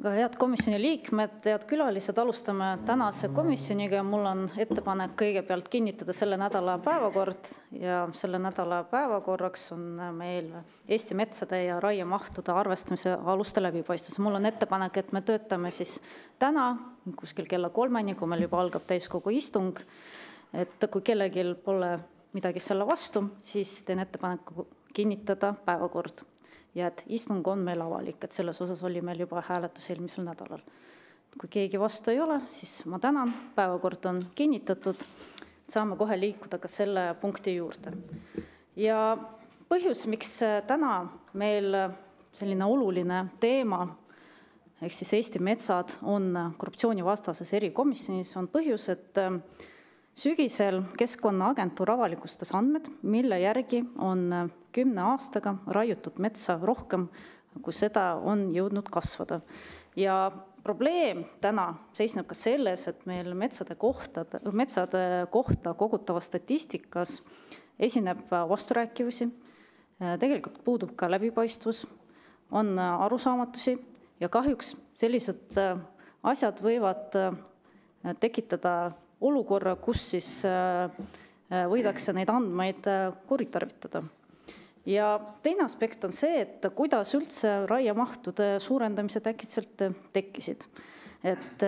Ka head komisjoni liikmed, head külalised, alustame tänase komisjoniga. Mul on ettepanek kõigepealt kinnitada selle nädala päevakord ja selle nädala päevakorraks on meil Eesti metsade ja raiemahtude arvestamise aluste läbipaistvus. Mul on ettepanek, et me töötame siis täna kuskil kella 3-ni, kui meil juba algab täiskogu istung. Et kui kellelgi pole midagi selle vastu, siis teen ettepaneku kinnitada päevakord. Ja et istung on meil avalik, et selles osas oli meil juba hääletus eelmisel nädalal. Kui keegi vastu ei ole, siis ma tänan, päevakord on kinnitatud, saame kohe liikuda ka selle punkti juurde. Ja põhjus, miks täna meil selline oluline teema, ehk siis Eesti metsad on korruptsioonivastases erikomisjonis, on põhjus, et sügisel Keskkonnaagentuur avalikustas andmed, mille järgi on 10 aastaga raiutud metsa rohkem, kui seda on jõudnud kasvada. Ja probleem täna seisneb ka selles, et meil metsade kohta kogutava statistikas esineb vasturääkivusi, tegelikult puudub ka läbipaistvus, on arusaamatusi ja kahjuks sellised asjad võivad tekitada olukorra, kus siis võidakse neid andmeid kuritarvitada. Ja teine aspekt on see, et kuidas üldse raiemahtude suurendamised äkitselt tekkisid. Et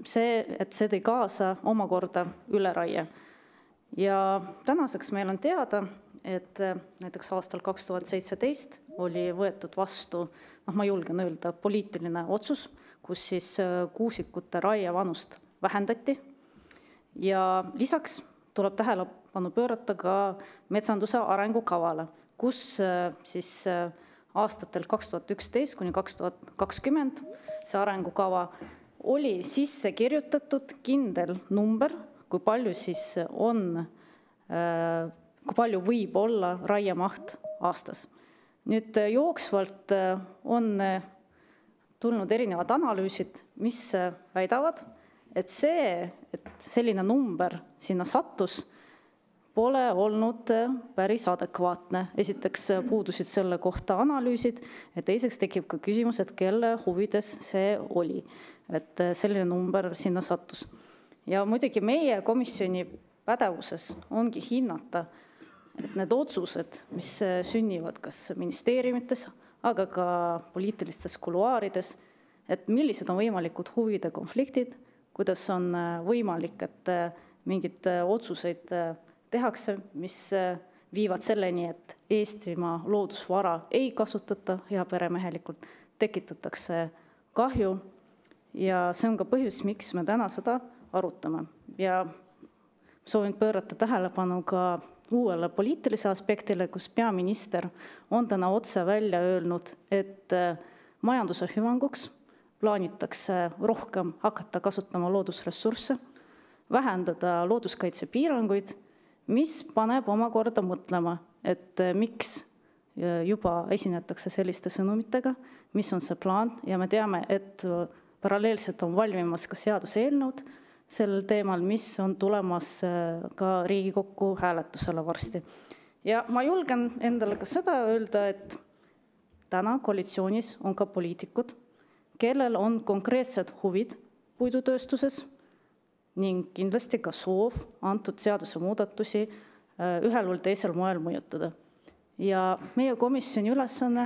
see tõi kaasa omakorda üleraie. Ja tänaseks meil on teada, et näiteks aastal 2017 oli võetud vastu, ma julgen öelda, poliitiline otsus, kus siis kuusikute raievanust vähendati ja lisaks tuleb tähelepanu pöörata ka metsanduse arengukavale, kus siis aastatel 2011 kuni 2020 see arengukava oli sisse kirjutatud kindel number, kui palju võib olla raiemaht aastas. Nüüd jooksvalt on tulnud erinevad analüüsid, mis väidavad, et selline number sinna sattus, pole olnud päris adekvaatne. Esiteks puudusid selle kohta analüüsid ja teiseks tekib ka küsimus, et kelle huvides see oli, et selline number sinna sattus. Ja muidugi meie komisjoni pädevuses ongi hinnata, et need otsused, mis sünnivad kas ministeeriumites, aga ka poliitilistes kuluaarides, et millised on võimalikud huvide konfliktid, kuidas on võimalik, et mingid otsuseid tehakse, mis viivad selleni, et Eestimaa loodusvara ei kasutata heaperemehelikult, tekitatakse kahju ja see on ka põhjus, miks me täna seda arutame. Ja soovin pöörata tähelepanu ka uuele poliitilise aspektile, kus peaminister on täna otse välja öelnud, et majanduse hüvanguks plaanitakse rohkem hakata kasutama loodusressursse, vähendada looduskaitsepiiranguid, mis paneb omakorda mõtlema, et miks juba esinetakse selliste sõnumitega, mis on see plaan ja me teame, et paralleelselt on valmimas ka seaduseelnõud sellel teemal, mis on tulemas ka Riigikokku hääletusele varsti. Ja ma julgen endale ka seda öelda, et täna koalitsioonis on ka poliitikud, kellel on konkreetsed huvid puidutööstuses ning kindlasti ka soov antud seaduse muudatusi ühel või teisel moel mõjutada. Ja meie komisjoni ülesanne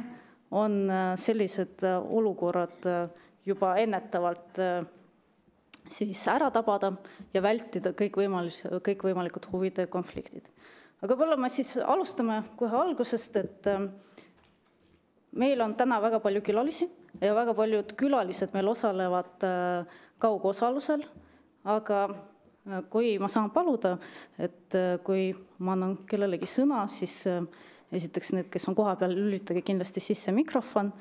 on sellised olukorrad juba ennetavalt siis ära tabada ja vältida kõikvõimalikud huvide konfliktid. Aga võib-olla me siis alustame kohe algusest, et meil on täna väga palju külalisi ja väga paljud külalised meil osalevad kaugosalusel, aga kui ma saan paluda, et kui ma annan kellelegi sõna, siis esiteks need, kes on koha peal, lülitage kindlasti sisse mikrofon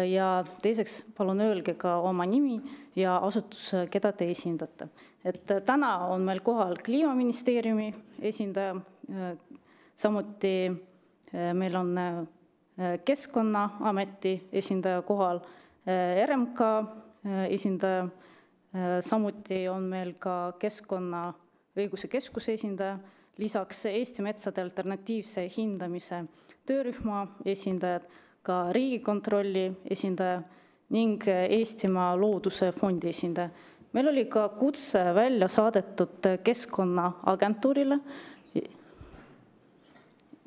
ja teiseks palun öelge ka oma nimi ja asutus, keda te esindate. Et täna on meil kohal Kliimaministeeriumi esindaja, samuti meil on Keskkonnaameti esindaja kohal, RMK esindaja, samuti on meil ka Keskkonnaõiguse Keskuse esindaja, lisaks Eesti metsade alternatiivse hindamise töörühma esindajad, ka Riigikontrolli esindaja ning Eestimaa Looduse Fondi esindaja. Meil oli ka kutse välja saadetud Keskkonnaagentuurile.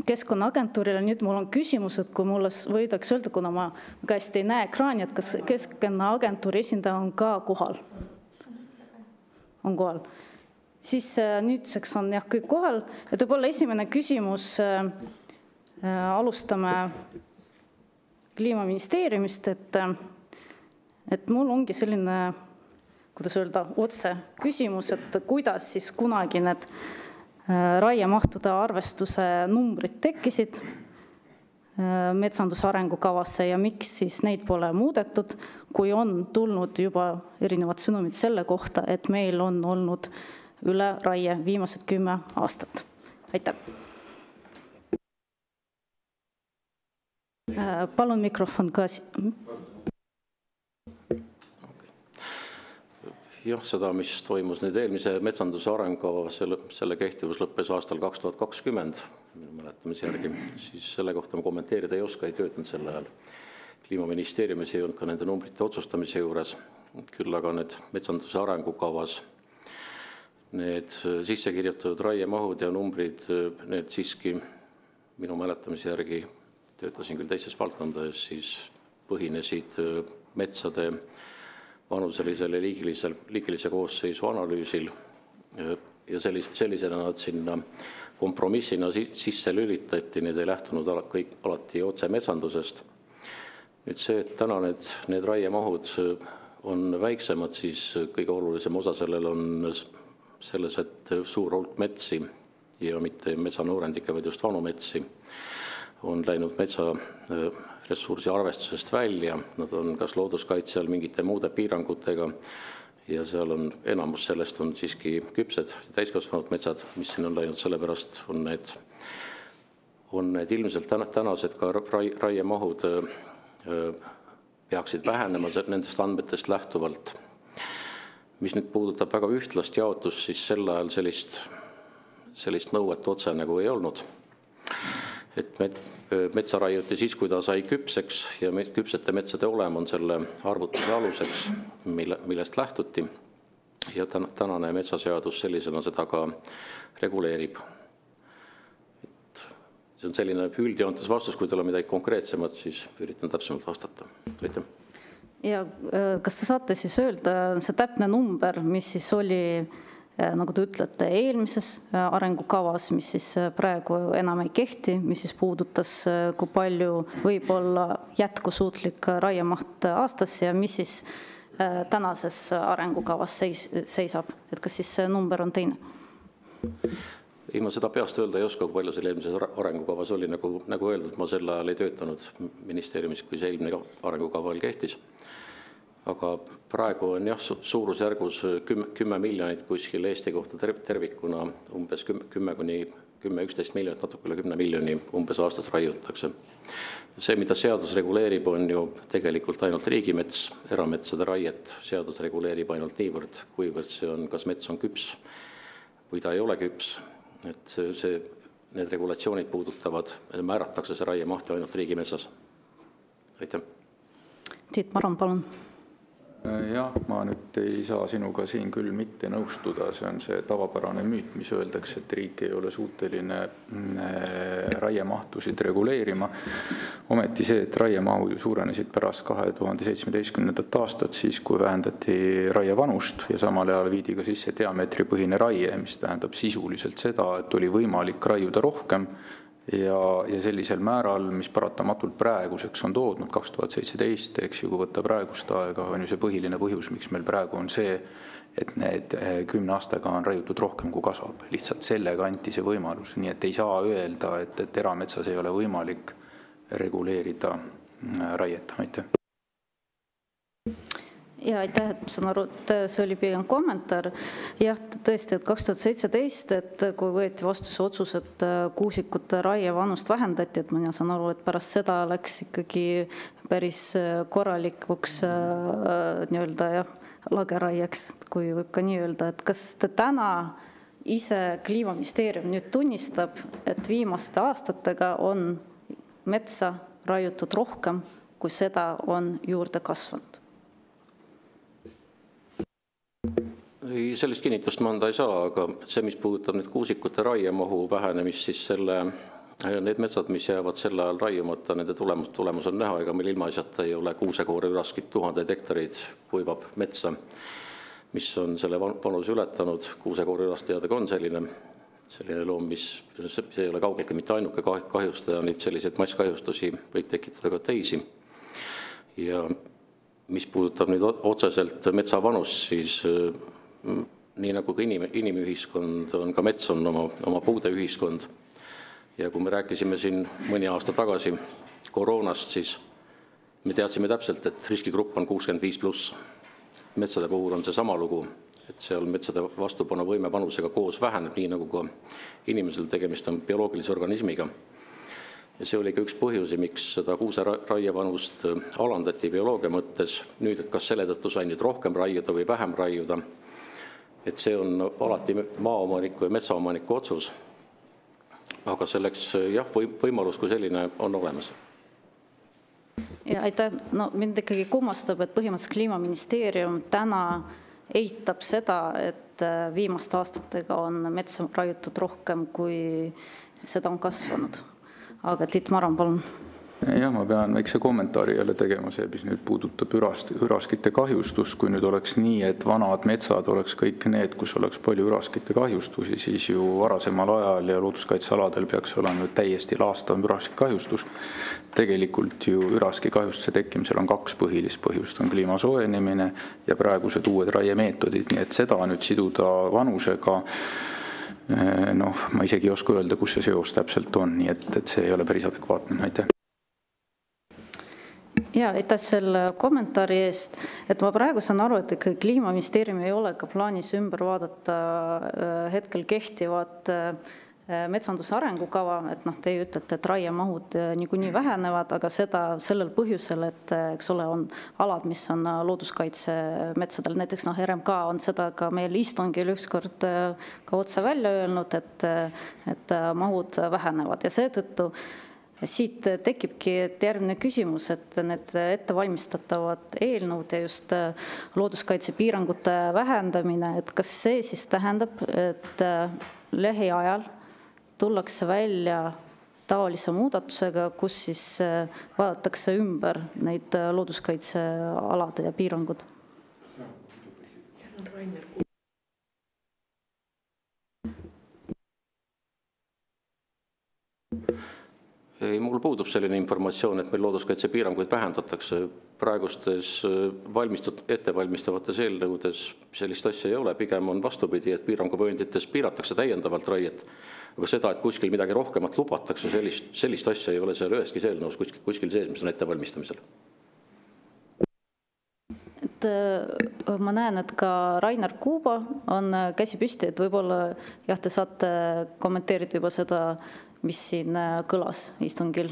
Nüüd mul on küsimus, et kui mulle võidaks öelda, kuna ma käest ei näe ekraani, et kas Keskkonnaagentuuri esindaja on ka kohal? On kohal. Siis nüüdseks on jah kõik kohal. Ja võib-olla esimene küsimus, alustame Kliimaministeeriumist, et mul ongi selline, kuidas öelda, otse küsimus, et kuidas siis kunagi need raiemahtude arvestuse numbrid tekkisid metsanduse arengukavasse ja miks siis neid pole muudetud, kui on tulnud juba erinevad sõnumid selle kohta, et meil on olnud üle raie viimased 10 aastat. Aitäh. Palun mikrofon ka. Jah, seda, mis toimus nüüd eelmise metsanduse arengukava, selle kehtivus lõppes aastal 2020, minu mäletamise järgi, siis selle kohta ma kommenteerida ei oska, ei töötanud sel ajal. Kliimaministeeriumis ei olnud ka nende numbrite otsustamise juures, küll aga need metsanduse arengukavas, need sisse kirjutatud raiemahud ja numbrid, need siiski minu mäletamise järgi, töötasin küll teistes valdkondades, siis põhinesid metsade vanuselisele liigilise koosseisu analüüsil ja sellisena nad sinna kompromissina sisse lülitati, need ei lähtunud alati otse metsandusest. Nüüd see, et täna need raiemahud on väiksemad, siis kõige olulisem osa sellel on selles, et suur hulk metsi ja mitte metsanõurendikke, vaid just vanu metsi on läinud metsa ressursi arvestusest välja, nad on kas looduskaitse all mingite muude piirangutega ja seal on enamus sellest on siiski küpsed täiskasvanud metsad, mis siin on läinud, sellepärast on need ilmselt tänased ka raiemahud peaksid vähenema nendest andmetest lähtuvalt. Mis nüüd puudutab väga ühtlast jaotust, siis sel ajal sellist nõuet otse nagu ei olnud. Et metsa raiuti siis, kui ta sai küpseks ja küpsete metsade olem on selle arvutuse aluseks, millest lähtuti. Ja tänane metsaseadus sellisena seda ka reguleerib. See on selline üldjoontes vastus, kui teil on midagi konkreetsemat, siis üritan täpsemalt vastata. Aitäh. Ja kas te saate siis öelda see täpne number, mis siis oli, nagu te ütlete, eelmises arengukavas, mis siis praegu enam ei kehti, mis siis puudutas, kui palju võib olla jätkusuutlik raiemaht aastas ja mis siis tänases arengukavas seisab, et kas siis see number on teine? Ei, ma seda peast öelda ei oska, kui palju selle eelmises arengukavas oli, nagu öeldud, ma sel ajal ei töötanud ministeeriumis, kui see eelmine arengukava kehtis. Aga praegu on jah, suurusjärgus 10 miljonit kuskil Eesti kohta tervikuna, umbes 10–11 miljonit, natuke üle 10 miljoni umbes aastas raiutakse. See, mida seadus reguleerib, on ju tegelikult ainult riigimets, erametsade raiet. Seadus reguleerib ainult niivõrd, kuivõrd see on, kas mets on küps või ta ei ole küps. Et need regulatsioonid puudutavad, määratakse see raiemaht ainult riigimetsas. Aitäh. Tiit Maran, palun. Jah, ma nüüd ei saa sinuga siin küll mitte nõustuda, see on see tavapärane müüt, mis öeldakse, et riik ei ole suuteline raiemahtusid reguleerima. Ometi see, et raiemahud suurenesid pärast 2017. aastat, siis kui vähendati raievanust ja samal ajal viidi ka sisse diameetripõhine raie, mis tähendab sisuliselt seda, et oli võimalik raiuda rohkem ja sellisel määral, mis paratamatult praeguseks on toodnud 2017, eks ju, kui võtta praegust aega, on ju see põhiline põhjus, miks meil praegu on see, et need 10 aastaga on raiutud rohkem, kui kasvab. Lihtsalt sellega anti see võimalus, nii et ei saa öelda, et erametsas ei ole võimalik reguleerida raiet. Aitäh. Ja aitäh, et ma saan aru, et see oli pigem kommentaar. Jah, tõesti, et 2017, et kui võeti vastu see otsus, et kuusikute raievanust vähendati, et ma saan aru, et pärast seda läks ikkagi päris korralikuks nii-öelda lageraieks, kui võib ka nii öelda. Et kas te täna ise Kliimaministeerium nüüd tunnistab, et viimaste aastatega on metsa raiutud rohkem, kui seda on juurde kasvanud? Ei, sellist kinnitust ma anda ei saa, aga see, mis puudutab nüüd kuusikute raiemahu vähenemist, siis need metsad, mis jäävad sel ajal raiumata, nende tulemus on näha, ega meil ilmaasjata ei ole kuusekoore üraskid, 1000 hektareid kuivab metsa, mis on selle vanuse ületanud. Kuusekoore ürast teadagi on selline loom, mis ei ole kaugeltki mitte ainuke kahjustaja, nüüd selliseid masskahjustusi võib tekitada ka teisi. Ja mis puudutab nüüd otseselt metsa vanust, siis nii nagu ka inimühiskond on ka mets on oma puude ühiskond. Ja kui me rääkisime siin mõni aasta tagasi koroonast, siis me teadsime täpselt, et riskigrupp on 65+. Metsade puhul on see sama lugu, et seal metsade vastupanuvõime vanusega koos väheneb, nii nagu ka inimesel tegemist on bioloogilise organismiga. Ja see oli ka üks põhjusi, miks seda kuuse raievanust alandati bioloogia mõttes. Nüüd, et kas selle tõttu sai nüüd rohkem raiuda või vähem raiuda, et see on alati maaomaniku ja metsaomaniku otsus. Aga selleks jah, võimalus kui selline on olemas. Ja aitäh. No, mind ikkagi kummastab, et põhimõtteliselt Kliimaministeerium täna eitab seda, et viimaste aastatega on metsa raiutud rohkem, kui seda on kasvanud. Aga Tiit Maran, palun. Jah, ma pean väikse kommentaari jälle tegema see, mis nüüd puudutab üraskite kahjustus. Kui nüüd oleks nii, et vanad metsad oleks kõik need, kus oleks palju üraskite kahjustusi, siis ju varasemal ajal ja looduskaitsealadel peaks olema täiesti laastav üraskikahjustus. Tegelikult ju üraski kahjustuse tekkimisel on 2 põhilist põhjust. On kliima soojenemine ja praegused uued raiemeetodid. Nii et seda nüüd siduda vanusega, ma isegi ei oska öelda, kus see seos täpselt on. Nii et see ei ole päris adekvaatne. Aitäh. Ja, aitäh selle kommentaari eest. Et ma praegu saan aru, et Kliimaministeerium ei ole ka plaanis ümber vaadata hetkel kehtivat metsanduse arengukava, et teie ütlete, et raiemahud niikuinii vähenevad, aga seda sellel põhjusel, et eks ole, on alad, mis on looduskaitse metsadel. Näiteks RMK on seda ka meil istungil ükskord ka otse välja öelnud, et mahud vähenevad ja seetõttu siit tekibki järgmine küsimus, et need ettevalmistatavad eelnõud ja just looduskaitsepiirangute vähendamine, et kas see siis tähendab, et lähiajal tullakse välja taolise muudatusega, kus siis vaadatakse ümber neid looduskaitsealade ja piirangud? Ei, mul puudub selline informatsioon, et meil looduskaitsepiiranguid vähendatakse. Praegustes ettevalmistavates eelnõudes sellist asja ei ole. Pigem on vastupidi, et piiranguvööndites piiratakse täiendavalt raiet. Aga seda, et kuskil midagi rohkemat lubatakse, sellist asja ei ole seal üheski eelnõus kuskil sees, mis on ettevalmistamisel. Ma näen, et ka Rainer Kuuba on käsi püsti, et võib-olla te saate kommenteerida juba seda, mis siin kõlas istungil.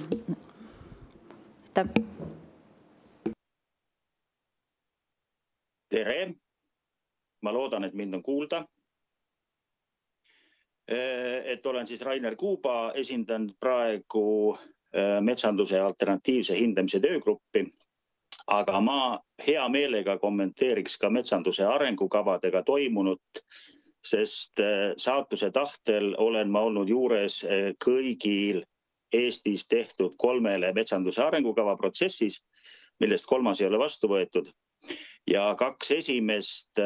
Tere! Ma loodan, et mind on kuulda. Et olen siis Rainer Kuuba, esindan praegu metsanduse alternatiivse hindamise töögruppi, aga ma hea meelega kommenteeriks ka metsanduse arengukavadega toimunut, sest saatuse tahtel olen ma olnud juures kõigil Eestis tehtud 3 metsanduse arengukava protsessis, millest 3 ei ole vastu võetud. Ja 2 esimest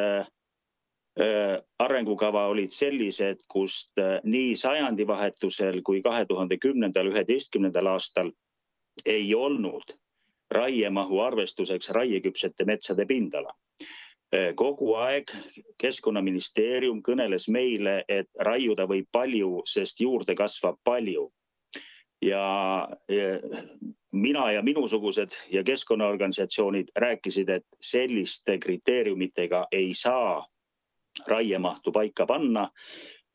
arengukava olid sellised, kust nii sajandivahetusel kui 2010-2011 aastal ei olnud raiemahu arvestuseks raieküpsete metsade pindala. Kogu aeg Keskkonnaministeerium kõneles meile, et raiuda võib palju, sest juurde kasvab palju. Ja mina ja minusugused ja keskkonnaorganisatsioonid rääkisid, et selliste kriteeriumitega ei saa raiemahtu paika panna,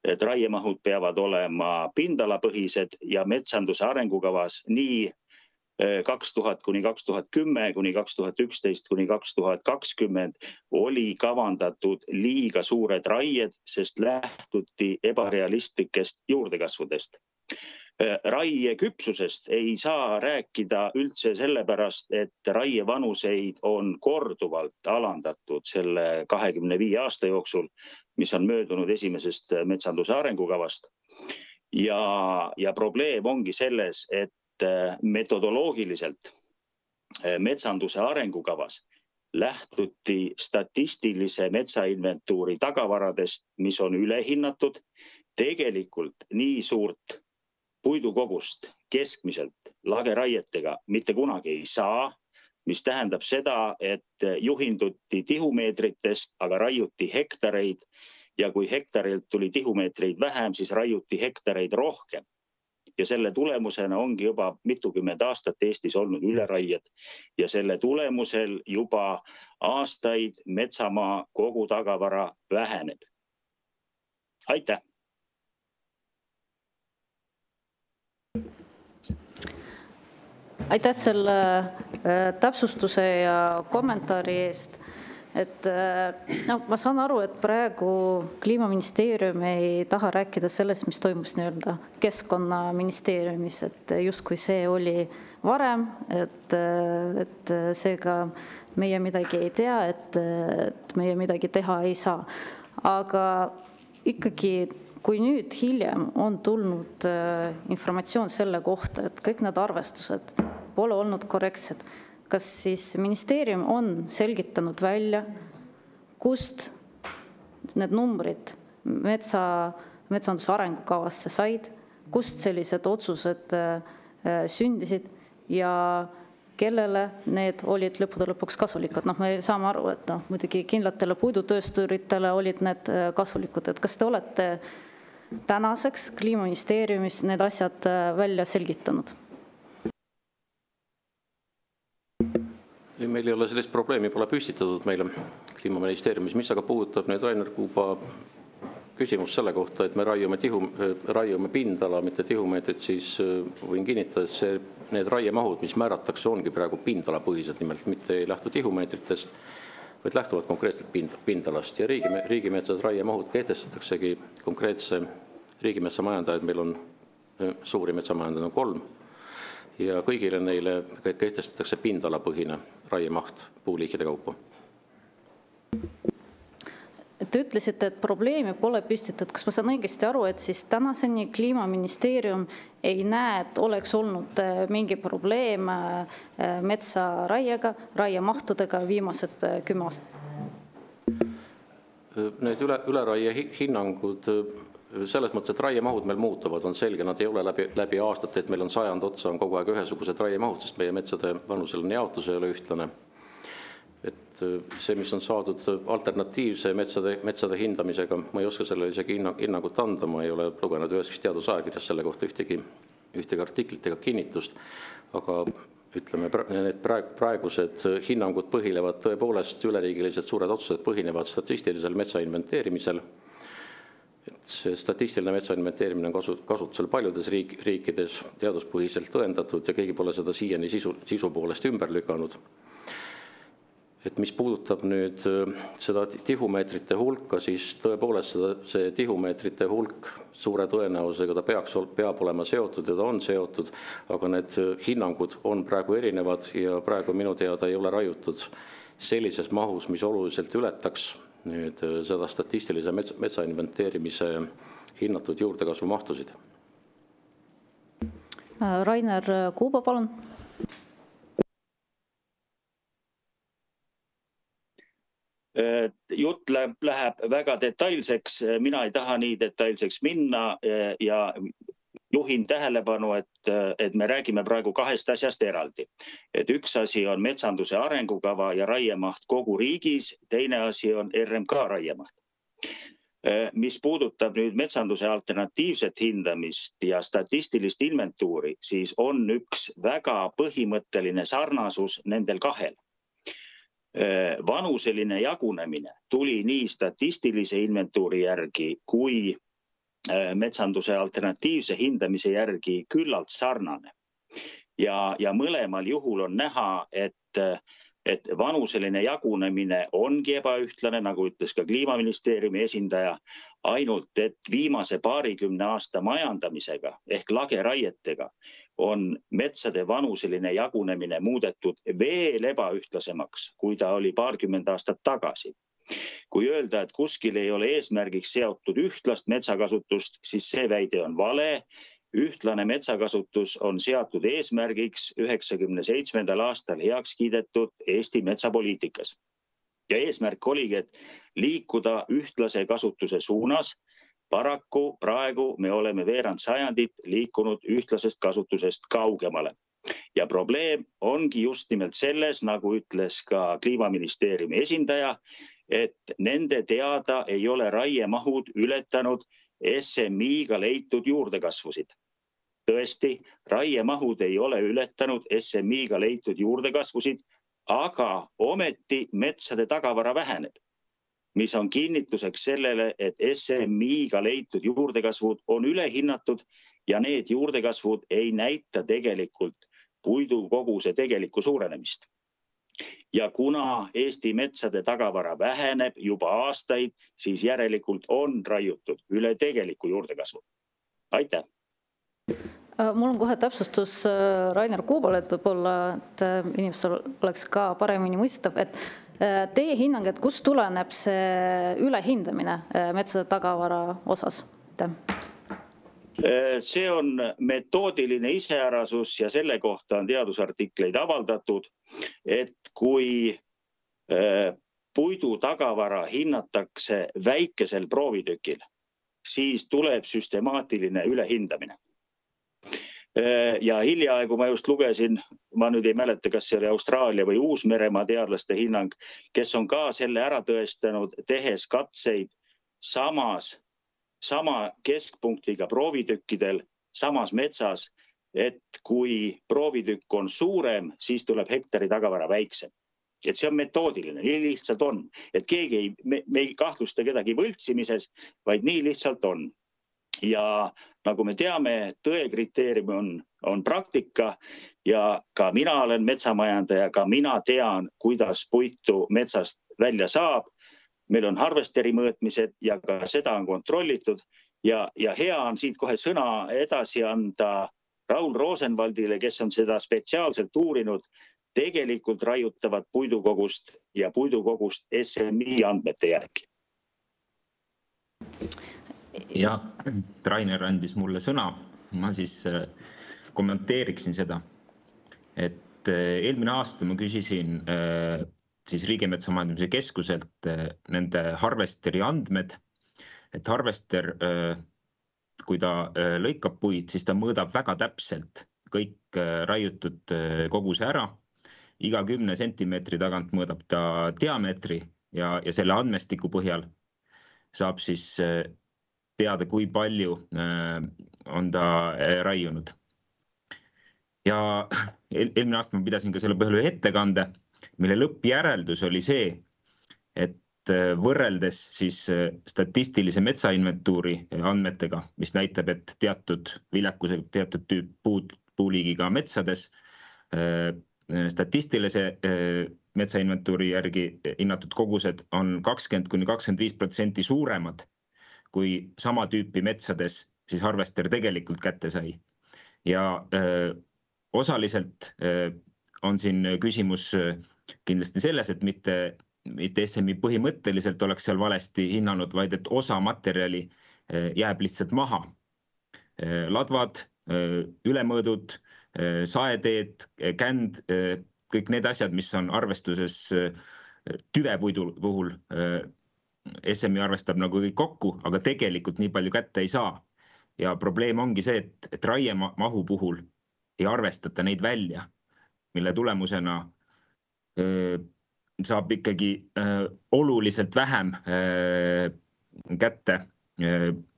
et raiemahud peavad olema pindalapõhised ja metsanduse arengukavas nii 2000 kuni 2010 kuni 2011 kuni 2020 oli kavandatud liiga suured raied, sest lähtuti ebarealistlikest juurdekasvudest. Raie küpsusest ei saa rääkida üldse sellepärast, et raievanuseid on korduvalt alandatud selle 25 aasta jooksul, mis on möödunud esimesest metsanduse arengukavast. Ja probleem ongi selles, et metodoloogiliselt metsanduse arengukavas lähtuti statistilise metsainventuuri tagavaradest, mis on ülehinnatud. Tegelikult nii suurt puidukogust keskmiselt lageraietega mitte kunagi ei saa, mis tähendab seda, et juhinduti tihumeetritest, aga raiuti hektareid ja kui hektarilt tuli tihumeetreid vähem, siis raiuti hektareid rohkem. Ja selle tulemusena ongi juba mitukümmend aastat Eestis olnud üleraied ja selle tulemusel juba aastaid metsamaa kogutagavara väheneb. Aitäh! Aitäh selle täpsustuse ja kommentaari eest. Ma saan aru, et praegu Kliimaministeerium ei taha rääkida sellest, mis toimus Keskkonnaministeeriumis, et justkui see oli varem, et seega meie midagi ei tea, et meie midagi teha ei saa. Aga ikkagi, kui nüüd hiljem on tulnud informatsioon selle kohta, et kõik need arvestused pole olnud korrektsed, kas siis ministeerium on selgitanud välja, kust need numbrid metsanduse arengukavasse said, kust sellised otsused sündisid ja kellele need olid lõppude lõpuks kasulikud? Me saame aru, et muidugi kindlatele puidutöösturitele olid need kasulikud. Et kas te olete tänaseks Kliimaministeeriumis need asjad välja selgitanud? Meil ei ole sellist probleemi, pole püstitatud meile Kliimaministeeriumis. Mis aga puudutab nüüd Rainer Kuuba küsimus selle kohta, et me raiume pindala, mitte tihumeetrit, siis võin kinnitada, et need raiemahud, mis määratakse, ongi praegu pindalapõhised, nimelt mitte ei lähtu tihumeetritest, vaid lähtuvad konkreetselt pindalast. Ja riigimetsas raiemahud kehtestataksegi konkreetse riigimetsamajandajaid, meil on suuri metsamajandajaid on 3, ja kõigile neile kehtestatakse pindalapõhine raiemaht puuliikide kaupa. Te ütlesite, et probleemi pole püstitatud. Kas ma saan õigesti aru, et siis tänaseni Kliimaministeerium ei näe, et oleks olnud mingi probleem metsaraiega, raiemahtudega viimased 10 aastat? Need üleraie hinnangud, selles mõttes, et raiemahud meil muutuvad, on selge, nad ei ole läbi aastate, et meil on sajand otsa, on kogu aeg ühesugused raiemahud, sest meie metsade vanuseline jaotus ei ole ühtlane. Et see, mis on saadud alternatiivse metsade hindamisega, ma ei oska sellele isegi hinnangut anda, ma ei ole lugenud üheski teadusajakirjas selle kohta ühtegi artiklit ega kinnitust, aga ütleme, need praegused hinnangud põhinevad tõepoolest, üleriigilised suured otsused põhinevad statistilisel metsainventeerimisel. Et see statistiline metsainventeerimine on kasutusel paljudes riikides teaduspõhiselt tõendatud ja keegi pole seda siiani sisu poolest ümber lükanud. Et mis puudutab nüüd seda tihumeetrite hulka, siis tõepoolest see tihumeetrite hulk suure tõenäosusega ta peab olema seotud ja ta on seotud, aga need hinnangud on praegu erinevad ja praegu minu teada ei ole raiutud sellises mahus, mis oluliselt ületaks nüüd seda statistilise metsainventeerimise hinnatud juurdekasvu mahtusid. Rainer Kuuba, palun. Jutt läheb väga detailseks, mina ei taha nii detailseks minna ja juhin tähelepanu, et me räägime praegu kahest asjast eraldi. Et üks asi on metsanduse arengukava ja raiemaht kogu riigis, teine asi on RMK raiemaht. Mis puudutab nüüd metsanduse alternatiivset hindamist ja statistilist inventuuri, siis on üks väga põhimõtteline sarnasus nendel kahel. Vanuseline jagunemine tuli nii statistilise inventuuri järgi kui metsanduse alternatiivse hindamise järgi küllalt sarnane. Ja mõlemal juhul on näha, et vanuseline jagunemine ongi ebaühtlane, nagu ütles ka Kliimaministeeriumi esindaja, ainult et viimase paarikümne aasta majandamisega ehk lageraietega on metsade vanuseline jagunemine muudetud veel ebaühtlasemaks, kui ta oli paarkümmend aastat tagasi. Kui öelda, et kuskil ei ole eesmärgiks seotud ühtlast metsakasutust, siis see väide on vale. Ühtlane metsakasutus on seatud eesmärgiks 1997. aastal heaks kiidetud Eesti metsapoliitikas. Ja eesmärk oligi, et liikuda ühtlase kasutuse suunas. Paraku praegu me oleme veerand sajandit liikunud ühtlasest kasutusest kaugemale. Ja probleem ongi just nimelt selles, nagu ütles ka Kliimaministeeriumi esindaja, et nende teada ei ole raiemahud ületanud SMI-ga leitud juurdekasvusid. Tõesti, raiemahud ei ole ületanud SMI-ga leitud juurdekasvusid, aga ometi metsade tagavara väheneb, mis on kinnituseks sellele, et SMI-ga leitud juurdekasvud on ülehinnatud ja need juurdekasvud ei näita tegelikult puidukoguse tegelikku suurenemist. Ja kuna Eesti metsade tagavara väheneb juba aastaid, siis järelikult on raiutud üle tegeliku juurdekasvu. Aitäh! Mul on kohe täpsustus Rainer Kuubale, et võib-olla inimestel oleks ka paremini mõistetav, et teie hinnang, et kust tuleneb see ülehindamine metsade tagavara osas? See on metoodiline iseärasus ja selle kohta on teadusartikleid avaldatud, et kui puidu tagavara hinnatakse väikesel proovitükil, siis tuleb süstemaatiline ülehindamine. Ja hiljaaegu ma just lugesin, ma nüüd ei mäleta, kas see oli Austraalia või Uus-Meremaa teadlaste hinnang, kes on ka selle ära tõestanud, tehes katseid sama keskpunktiga proovitükkidel samas metsas, et kui proovitükk on suurem, siis tuleb hektari tagavara väiksem. Et see on metoodiline, nii lihtsalt on. Et me ei kahtlusta kedagi võltsimises, vaid nii lihtsalt on. Ja nagu me teame, tõe kriteerium on praktika ja ka mina olen metsamajandaja, ka mina tean, kuidas puitu metsast välja saab. Meil on harvesteri mõõtmised ja ka seda on kontrollitud ja hea on siit kohe sõna edasi anda Raul Rosenvaldile, kes on seda spetsiaalselt uurinud, tegelikult raiutavat puidukogust ja puidukogust SMI andmete järgi. Ja Rainer andis mulle sõna, ma siis kommenteeriksin seda, et eelmine aasta ma küsisin siis Riigimetsa Majandamise Keskuselt nende harvesteri andmed, et harvester, kui ta lõikab puid, siis ta mõõdab väga täpselt kõik raiutud koguse ära, iga 10 sentimeetri tagant mõõdab ta diameetri ja selle andmestiku põhjal saab siis teada, kui palju on ta raiunud. Ja eelmine aasta ma pidasin ka selle põhjal ühe ettekande, mille lõppjäreldus oli see, et võrreldes siis statistilise metsainventuuri andmetega, mis näitab, et teatud viljakusega, teatud tüüp puuliigiga metsades, statistilise metsainventuuri järgi hinnatud kogused on 20–25% suuremad, kui sama tüüpi metsades siis harvester tegelikult kätte sai. Ja osaliselt on siin küsimus kindlasti selles, et mitte SMI põhimõtteliselt oleks seal valesti hinnanud, vaid et osa materjali jääb lihtsalt maha. Ladvad, ülemõõdud, saeteed, känd, kõik need asjad, mis on arvestuses tüvepuidu puhul, SMI arvestab nagu kõik kokku, aga tegelikult nii palju kätte ei saa. Ja probleem ongi see, et raiemahu puhul ei arvestata neid välja, mille tulemusena saab ikkagi oluliselt vähem kätte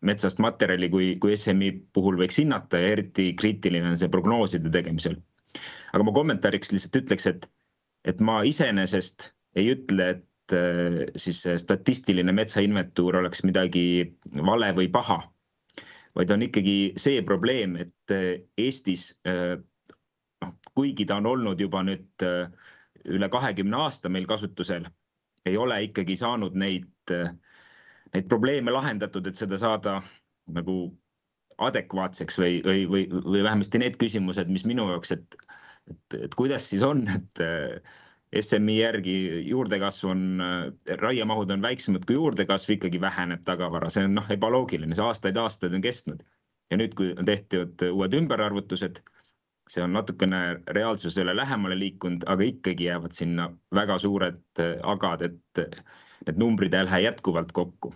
metsast materjali, kui SMI puhul võiks hinnata ja eriti kriitiline on see prognooside tegemisel. Aga ma kommentaariks lihtsalt ütleks, et ma iseenesest ei ütle, et siis statistiline metsainventuur oleks midagi vale või paha, vaid on ikkagi see probleem, et Eestis, kuigi ta on olnud juba nüüd üle 20 aasta meil kasutusel, ei ole ikkagi saanud neid probleeme lahendatud, et seda saada nagu adekvaatseks või vähemasti need küsimused, mis minu jaoks, et kuidas siis on, et SMI järgi juurdekasv on, raiemahud on väiksemad kui juurdekasv, ikkagi väheneb tagavara. See on ebaloogiline, see aastaid on kestnud. Ja nüüd, kui on tehtud uued ümberarvutused, see on natukene reaalsusele lähemale liikunud, aga ikkagi jäävad sinna väga suured agad, et need numbrid ei lähe jätkuvalt kokku.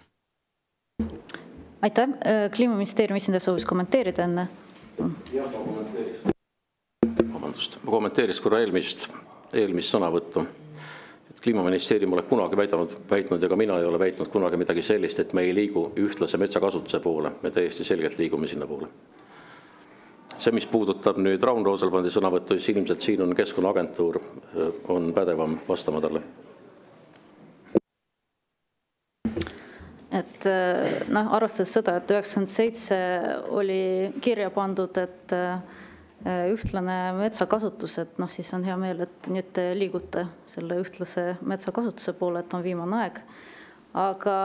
Aitäh. Kliimaministeeriumi esindaja soovis kommenteerida enne. Ma kommenteeriks korra eelmist sõnavõttu. Kliimaministeerium ole kunagi väitnud ja ka mina ei ole väitnud kunagi midagi sellist, et me ei liigu ühtlase metsakasutuse poole. Me täiesti selgelt liigume sinna poole. See, mis puudutab nüüd Raun Rooselpandi sõnavõttu, siis ilmselt siin on Keskkonnaagentuur on pädevam vastama talle. Et arvestades seda, et 97 oli kirja pandud, et ühtlane metsakasutus, et siis on hea meel, et nüüd te liigute selle ühtlase metsakasutuse poole, et on viimane aeg. Aga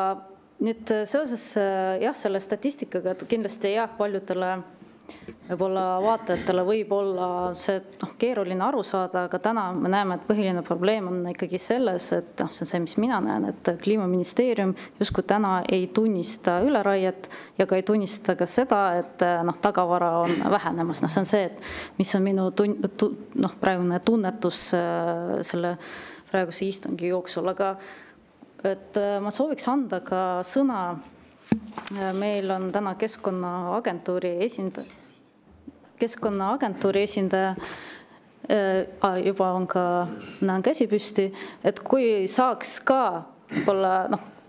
nüüd seoses selle statistikaga, et kindlasti jääb paljudele võib-olla vaatajatele võib olla see keeruline aru saada, aga täna me näeme, et põhiline probleem on ikkagi selles, et see on see, mis mina näen, et Kliimaministeerium justkui täna ei tunnista üleraiet ja ka ei tunnista ka seda, et tagavara on vähenemas. See on see, mis on minu praegune tunnetus selle praeguse istungi jooksul, aga et ma sooviks anda ka sõna. Meil on täna Keskkonnaagentuuri esindaja, juba on ka, näen käsi püsti, et kui saaks ka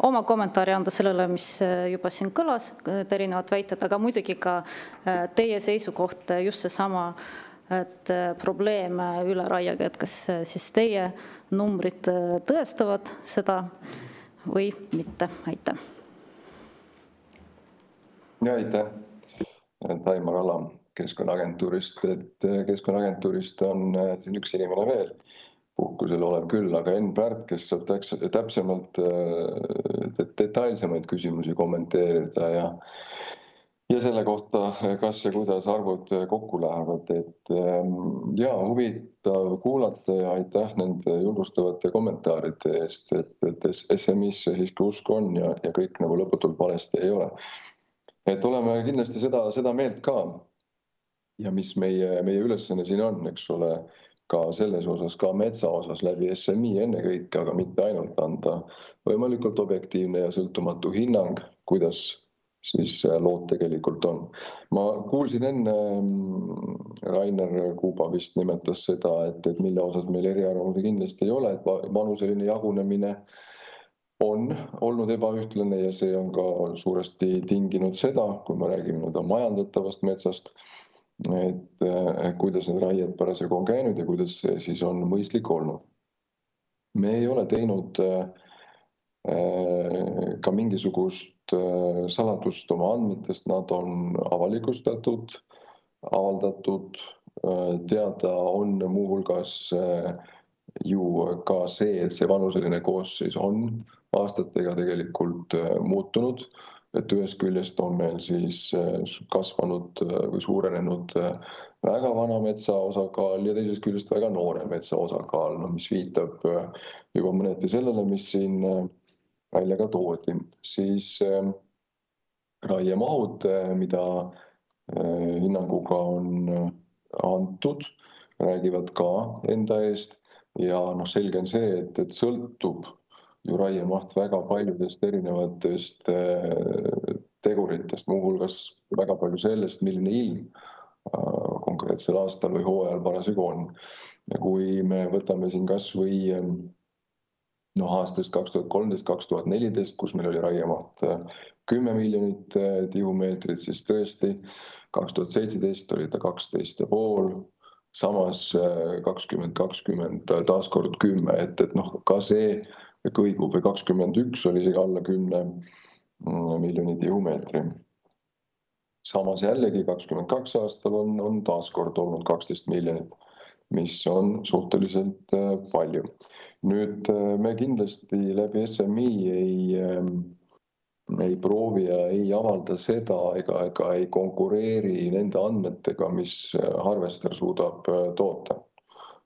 oma kommentaari anda sellele, mis juba siin kõlas, erinevad väited, aga muidugi ka teie seisukoht just seesama, et probleem üleraiega, et kas siis teie numbrid tõestavad seda või mitte. Aitäh. Ja aitäh, Taimar Ala Keskkonnaagentuurist, et Keskkonnaagentuurist on siin üks inimene veel puhkusel olev küll, aga Enn Pärt, kes saab täpsemalt detailsemaid küsimusi kommenteerida ja selle kohta, kas ja kuidas arvud kokku lähevad, et huvitav kuulata ja aitäh nende julgustavate kommentaaride eest, et SMI-sse siiski usk on ja kõik nagu lõputult valesti ei ole. Et oleme kindlasti seda meelt ka ja mis meie ülesanne siin on, eks ole, ka selles osas, ka metsa osas läbi SMI ennekõike, aga mitte ainult anda võimalikult objektiivne ja sõltumatu hinnang, kuidas siis lood tegelikult on. Ma kuulsin enne, Rainer Kuuba vist nimetas seda, et mille osas meil eriarvamusi kindlasti ei ole, et vanuseline jagunemine on olnud ebaühtlane ja see on ka suuresti tinginud seda, kui me räägime majandatavast metsast, et kuidas need raied parasjagu on käinud ja kuidas see siis on mõistlik olnud. Me ei ole teinud ka mingisugust saladust oma andmetest, nad on avalikustatud, avaldatud, teada on muuhulgas ju ka see, et see vanuseline koosseis on aastatega tegelikult muutunud, et ühest küljest on meil siis kasvanud või suurenenud väga vana metsa osakaal ja teisest küljest väga noore metsa osakaal, mis viitab juba mõneti sellele, mis siin välja ka toodi. Siis raiemahud, mida hinnanguga on antud, räägivad ka enda eest ja selge on see, et sõltub ju raiemaht väga paljudest erinevatest teguritest, muuhulgas väga palju sellest, milline ilm konkreetsel aastal või hooajal parasjagu on. Ja kui me võtame siin kas või aastast 2013-2014, kus meil oli raiemaht 10 miljonit tihumeetrit, siis tõesti 2017 oli ta 12,5, samas 2020 taaskord 10, et ka see kõigub või 21 oli see alla 10 miljoni tihumeetri. Samas jällegi 22 aastal on taaskord olnud 12 miljonit. mis on suhteliselt palju. Nüüd me kindlasti läbi SMI ei proovi ja ei avalda seda ega ei konkureeri nende andmetega, mis Harvester suudab toota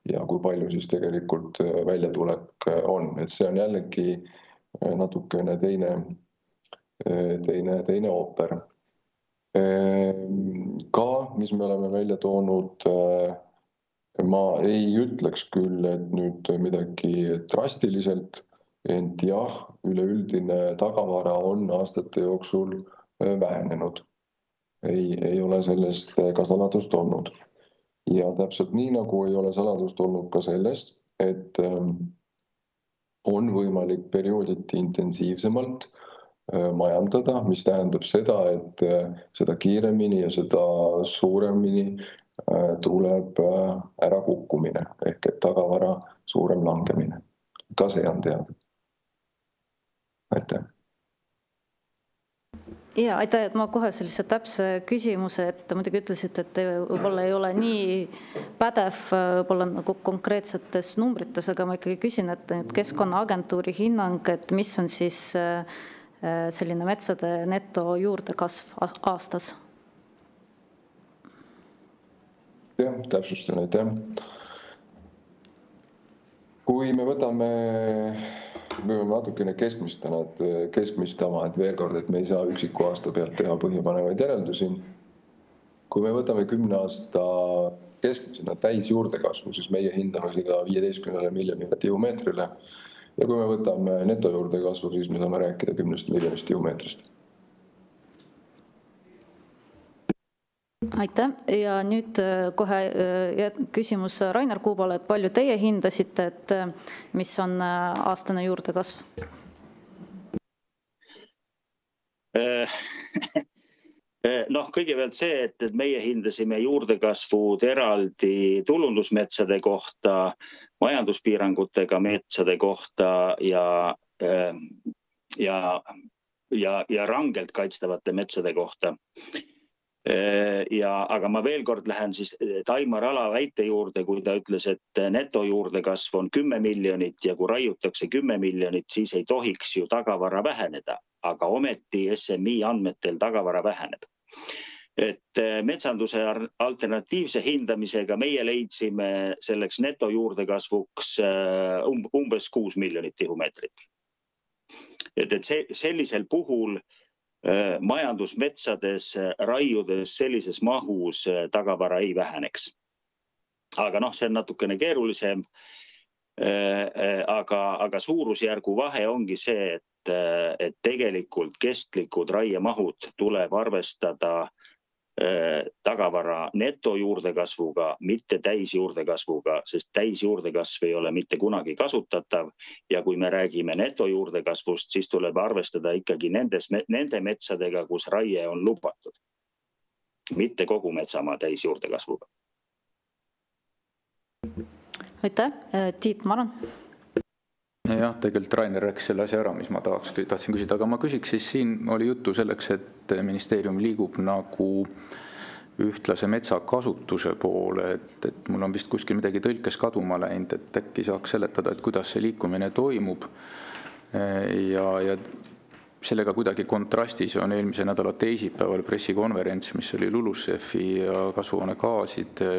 ja kui palju siis tegelikult väljatulek on. Et see on jällegi natukene teine ooper. Ka, mis me oleme välja toonud, ma ei ütleks küll, et nüüd midagi drastiliselt, ent jah, üleüldine tagavara on aastate jooksul vähenenud. Ei ole sellest ka saladust olnud. Ja täpselt nii, nagu ei ole saladust olnud ka sellest, et on võimalik periooditi intensiivsemalt majandada, mis tähendab seda, et seda kiiremini ja seda suuremini tuleb ära kukkumine ehk et tagavara suurem langemine. Ka see on teada. Aitäh. Ja, aitäh, et ma kohe sellise täpse küsimuse, et muidugi ütlesite, et võib-olla ei ole nii pädev võib-olla nagu konkreetsetes numbrites, aga ma ikkagi küsin, et Keskkonnaagentuuri hinnang, et mis on siis selline metsade neto juurdekasv aastas? Jah, täpsustan, aitäh. Kui me võtame natukene keskmistama, et veel kord, et me ei saa üksiku aasta pealt teha põhjapanevaid järeldusi. Kui me võtame 10 aasta keskmisena täis juurdekasvu, siis meie hindame seda 15 miljonile tihumeetrile. Ja kui me võtame neto juurdekasvu, siis me saame rääkida 10 miljonist tihumeetrist. Aitäh. Ja nüüd kohe küsimus Rainer Kuubale, et palju teie hindasite, et mis on aastane juurdekasv? Kõigepealt see, et meie hindasime juurdekasvud eraldi tulundusmetsade kohta, majanduspiirangutega metsade kohta ja rangelt kaitstavate metsade kohta. Aga ma veel kord lähen siis Taimar Ala väite juurde, kui ta ütles, et neto juurdekasv on 10 miljonit ja kui raiutakse 10 miljonit, siis ei tohiks ju tagavara väheneda, aga ometi SMI andmetel tagavara väheneb. Et metsanduse alternatiivse hindamisega meie leidsime selleks neto juurdekasvuks umbes 6 miljonit tihumeetrit. Et sellisel puhul majandusmetsades raiudes sellises mahus tagavara ei väheneks. Aga see on natukene keerulisem, aga suurusjärgu vahe ongi see, et tegelikult kestlikud raiemahud tuleb arvestada tagavara neto juurdekasvuga, mitte täisjuurdekasvuga, sest täisjuurdekasv ei ole mitte kunagi kasutatav. Ja kui me räägime neto juurdekasvust, siis tuleb arvestada ikkagi nende metsadega, kus raie on lubatud. Mitte kogu metsamaa täisjuurdekasvuga. Aitäh. Tiit Maran. Jah, tegelikult Rainer rääkis selle asja ära, mis ma tahtsin küsida, aga ma küsiks siis siin oli juttu selleks, et ministeerium liigub nagu ühtlase metsakasutuse poole, et mul on vist kuskil midagi tõlkes kaduma läinud, et äkki saaks seletada, et kuidas see liikumine toimub ja sellega kuidagi kontrastis on eelmise nädala teisipäeval pressikonverents, mis oli LULUCF-i ja kasvuhoonegaaside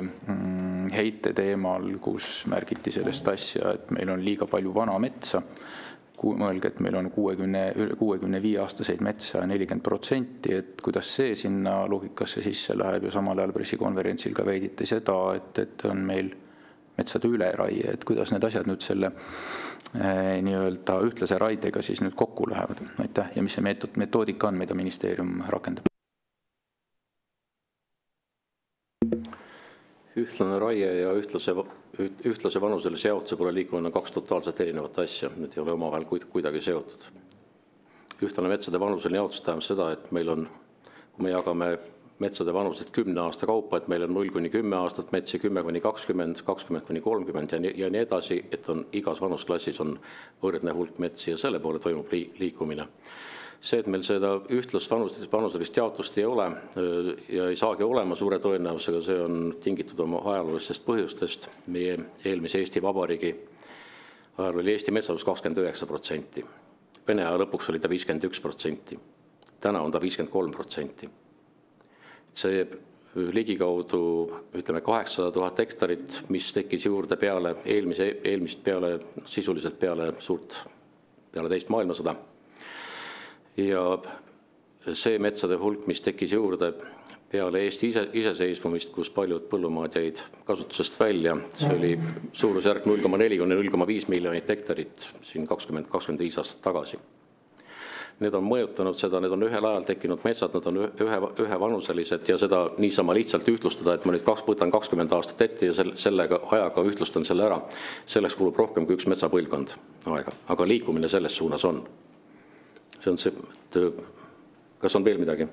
heite teemal, kus märgiti sellest asja, et meil on liiga palju vana metsa. Mõelge, et meil on 65-aastaseid metsa 40%, et kuidas see sinna loogikasse sisse läheb ja samal ajal pressikonverentsil ka veiditi seda, et on meil metsade üleraie, et kuidas need asjad nüüd selle nii-öelda ühtlase raidega siis nüüd kokku lähevad. Aitäh. Ja mis see metoodika on, mida ministeerium rakendab? Ühtlane raie ja ühtlase vanusele jaotuse pole liikumine 2 totaalselt erinevat asja. Need ei ole omavahel kuidagi seotud. Ühtlane metsade vanusele jaotus tähendab seda, et meil on, kui me jagame metsade vanused 10 aasta kaupa, et meil on 0-10 aastat metsi, 10-20, 20-30 ja nii edasi, et on igas vanusklassis on võrdne hulk metsi ja selle poole toimub liikumine. See, et meil seda ühtlast vanuselist jaotust ei ole ja ei saagi olema suure tõenäosusega, see on tingitud oma ajaloolistest põhjustest. Meie eelmise Eesti Vabariigi ajal oli Eesti metsandus 29%. Vene aja lõpuks oli ta 51%. Täna on ta 53%. See ligikaudu, ütleme, 800 000 hektarit, mis tekkis juurde peale sisuliselt peale teist maailmasõda. Ja see metsade hulk, mis tekkis juurde peale Eesti iseseisvumist, kus paljud põllumaad jäid kasutusest välja, see oli suurusjärk 0,4–0,5 miljonit hektarit siin 20–25 aastat tagasi. Need on mõjutanud seda, need on ühel ajal tekkinud metsad, nad on ühevanuselised ja seda niisama lihtsalt ühtlustada, et ma nüüd võtan 20 aastat ette ja sellega ajaga ühtlustan selle ära. Selleks kulub rohkem kui üks metsapõlvkond aega, aga liikumine selles suunas on. See on see, kas on veel midagi?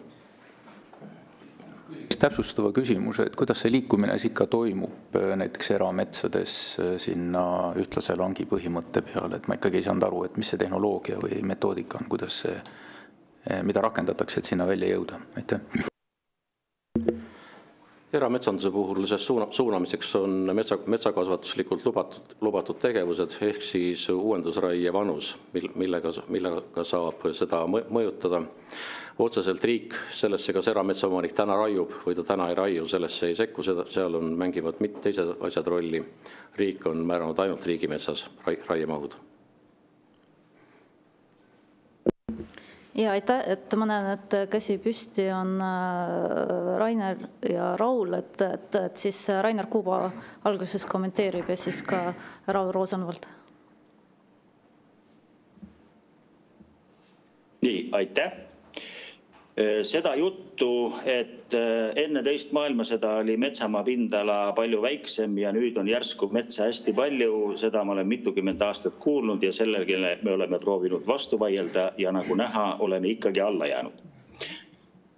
Täpsustava küsimuse, et kuidas see liikumine ikka toimub näiteks erametsades sinna ühtlase langi põhimõtte peale, et ma ikkagi ei saanud aru, et mis see tehnoloogia või metoodika on, kuidas see, mida rakendatakse, et sinna välja jõuda. Aitäh. Erametsanduse puhul suunamiseks on metsakasvatuslikult lubatud tegevused ehk siis uuendusraie vanus, millega saab seda mõjutada. Otseselt riik sellesse, kas erametsaomanik täna raiub või ta täna ei raiu, sellesse ei sekku, seal on mängivad teised asjad rolli. Riik on määranud ainult riigimetsas raiemahud. Ja aitäh, et ma näen, et käsi püsti on Rainer ja Raul, et siis Rainer Kuuba alguses kommenteerib ja siis ka Raul Rosenvald. Nii, aitäh. Seda juttu, et enne teist maailmasõda oli metsamaa pindala palju väiksem ja nüüd on järsku metsa hästi palju, seda ma olen mitukümmend aastat kuulnud ja sellele me oleme proovinud vastu vaielda ja nagu näha, oleme ikkagi alla jäänud.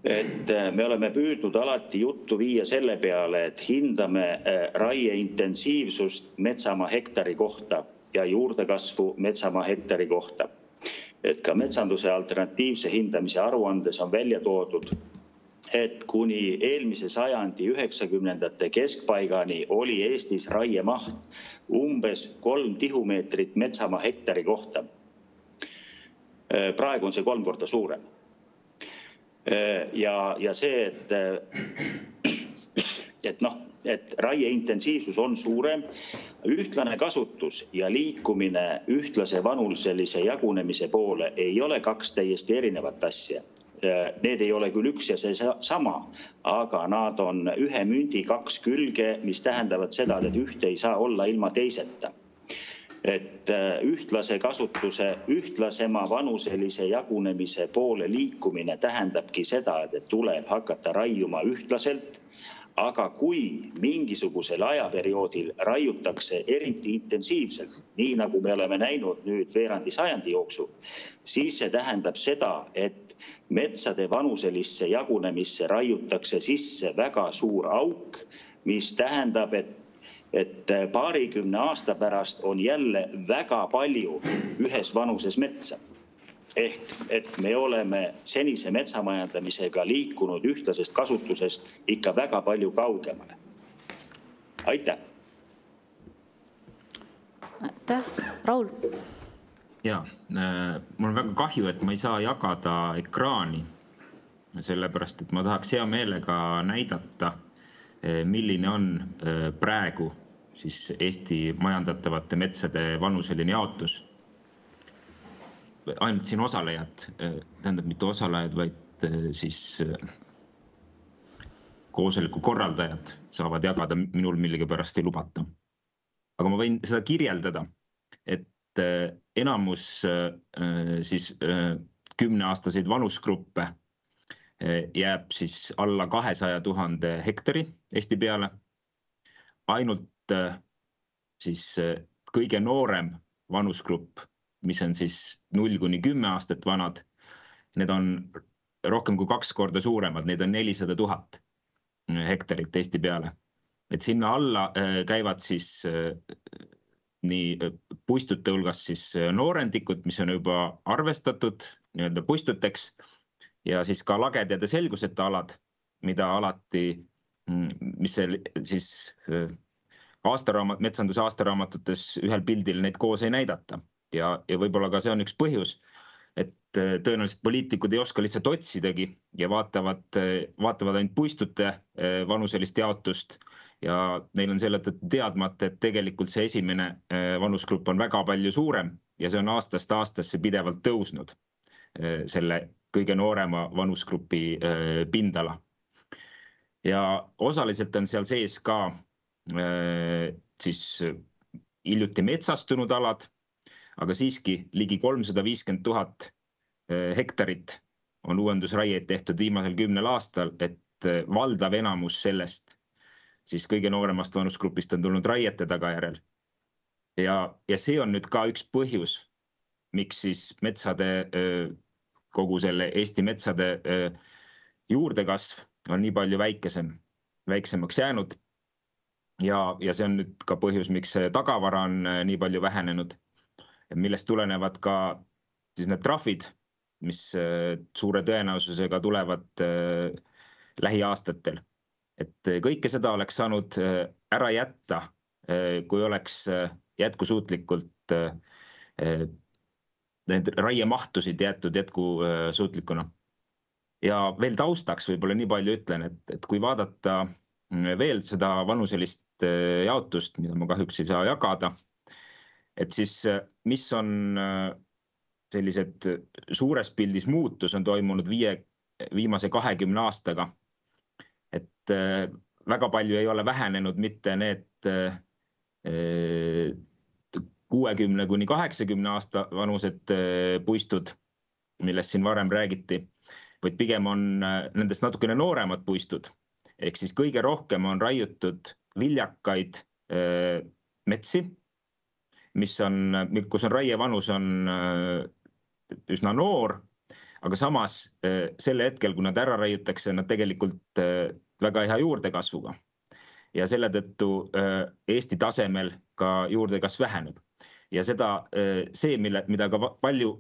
Et me oleme püüdnud alati juttu viia selle peale, et hindame raie intensiivsust metsamaa hektari kohta ja juurdekasvu metsamaa hektari kohta. Et ka metsanduse alternatiivse hindamise aruandes on välja toodud, et kuni eelmise sajandi 90ndate keskpaigani oli Eestis raiemaht umbes 3 tihumeetrit metsamaa hektari kohta. Praegu on see 3 korda suurem. Ja see, et raie intensiivsus on suurem, ühtlane kasutus ja liikumine ühtlase vanuselise jagunemise poole ei ole 2 täiesti erinevat asja. Need ei ole küll üks ja see sama, aga nad on ühe mündi 2 külge, mis tähendavad seda, et ühte ei saa olla ilma teiseta. Et ühtlase kasutuse, ühtlasema vanuselise jagunemise poole liikumine tähendabki seda, et tuleb hakata raiuma ühtlaselt, aga kui mingisugusel ajaperioodil raiutakse eriti intensiivselt, nii nagu me oleme näinud nüüd veerandi sajandi jooksul, siis see tähendab seda, et metsade vanuselisse jagunemisse raiutakse sisse väga suur auk, mis tähendab, et paarikümne aasta pärast on jälle väga palju ühes vanuses metsa. Ehk, et me oleme senise metsamajandamisega liikunud ühtlasest kasutusest ikka väga palju kaugemale. Aitäh! Aitäh! Raul? Jaa, mul on väga kahju, et ma ei saa jagada ekraani, sellepärast, et ma tahaks hea meelega näidata, milline on praegu siis Eesti majandatavate metsade vanuseline jaotus. Ainult siin osalejad, tähendab mitte osalejad, vaid siis koosoleku korraldajad saavad jagada, minul millegi pärast ei lubata. Aga ma võin seda kirjeldada, et enamus siis 10-aastaseid vanusgruppe jääb siis alla 200 000 hektari Eesti peale. Ainult siis kõige noorem vanusgrupp, mis on siis 0–10 aastat vanad, need on rohkem kui 2 korda suuremad, need on 400 000 hektarit Eesti peale. Et sinna alla käivad siis nii puistute hulgas siis noorendikud, mis on juba arvestatud nii-öelda puistuteks, ja siis ka lagedad ja selguseta alad, mida alati, mis siis metsanduse aastaraamatutes ühel pildil neid koos ei näidata. Ja võib-olla ka see on üks põhjus, et tõenäoliselt poliitikud ei oska lihtsalt otsidagi ja vaatavad ainult puistute vanuselist jaotust ja neil on selle tõttu teadmata, et tegelikult see esimene vanusgrupp on väga palju suurem ja see on aastast aastasse pidevalt tõusnud, selle kõige noorema vanusgrupi pindala. Ja osaliselt on seal sees ka siis hiljuti metsastunud alad, aga siiski ligi 350 000 hektarit on uuendusraieid tehtud viimasel 10 aastal, et valdav enamus sellest siis kõige nooremast vanusgrupist on tulnud raiete tagajärjel. Ja see on nüüd ka üks põhjus, miks siis metsade, kogu selle Eesti metsade juurdekasv on nii palju väiksemaks jäänud. Ja see on nüüd ka põhjus, miks tagavara on nii palju vähenenud, millest tulenevad ka siis need trahvid, mis suure tõenäosusega tulevad lähiaastatel. Et kõike seda oleks saanud ära jätta, kui oleks jätkusuutlikult need raiemahtusid jäetud jätkusuutlikuna. Ja veel taustaks võib-olla nii palju ütlen, et kui vaadata veel seda vanuselist jaotust, mida ma kahjuks ei saa jagada, et siis mis on sellised suures pildis muutus on toimunud viimase 20 aastaga. Et väga palju ei ole vähenenud mitte need 60 kuni 80 aasta vanused puistud, millest siin varem räägiti, vaid pigem on nendest natukene nooremad puistud. Ehk siis kõige rohkem on raiutud viljakaid metsi, kus on raievanus on üsna noor, aga samas selle hetkel, kui nad ära raiutakse, nad tegelikult väga hea juurdekasvuga. Ja selle tõttu Eesti tasemel ka juurdekasv väheneb. Ja see, mida ka palju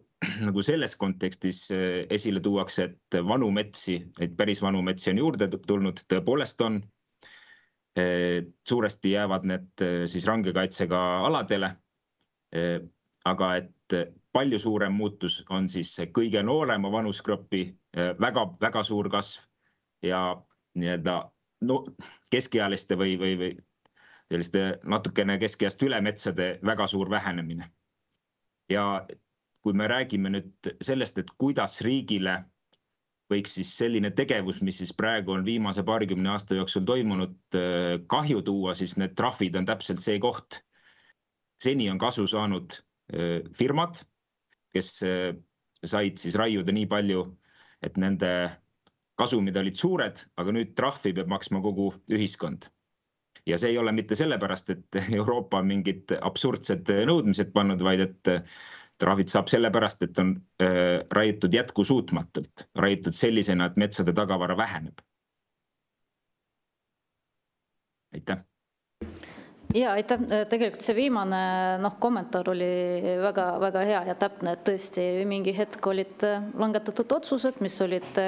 nagu selles kontekstis esile tuuakse, et vanu metsi, neid päris vanu metsi on juurde tulnud, tõepoolest on. Suuresti jäävad need siis rangekaitsega aladele, aga et palju suurem muutus on siis kõige noorema vanusgrupi väga, väga suur kasv ja keskealiste või selliste natukene keskeast ülemetsade väga suur vähenemine. Ja kui me räägime nüüd sellest, et kuidas riigile võiks siis selline tegevus, mis siis praegu on viimase 20 aasta jooksul toimunud, kahju tuua, siis need trahvid on täpselt see koht. Seni on kasu saanud firmad, kes said siis raiuda nii palju, et nende kasumid olid suured, aga nüüd trahvi peab maksma kogu ühiskond. Ja see ei ole mitte sellepärast, et Euroopa on mingid absurdsed nõudmised pannud, vaid et trahvid saab sellepärast, et on raiutud jätkusuutmatult, raiutud sellisena, et metsade tagavara väheneb. Aitäh! Ja aitäh, tegelikult see viimane kommentaar oli väga, väga hea ja täpne, et tõesti mingi hetk olid langetatud otsused, mis olid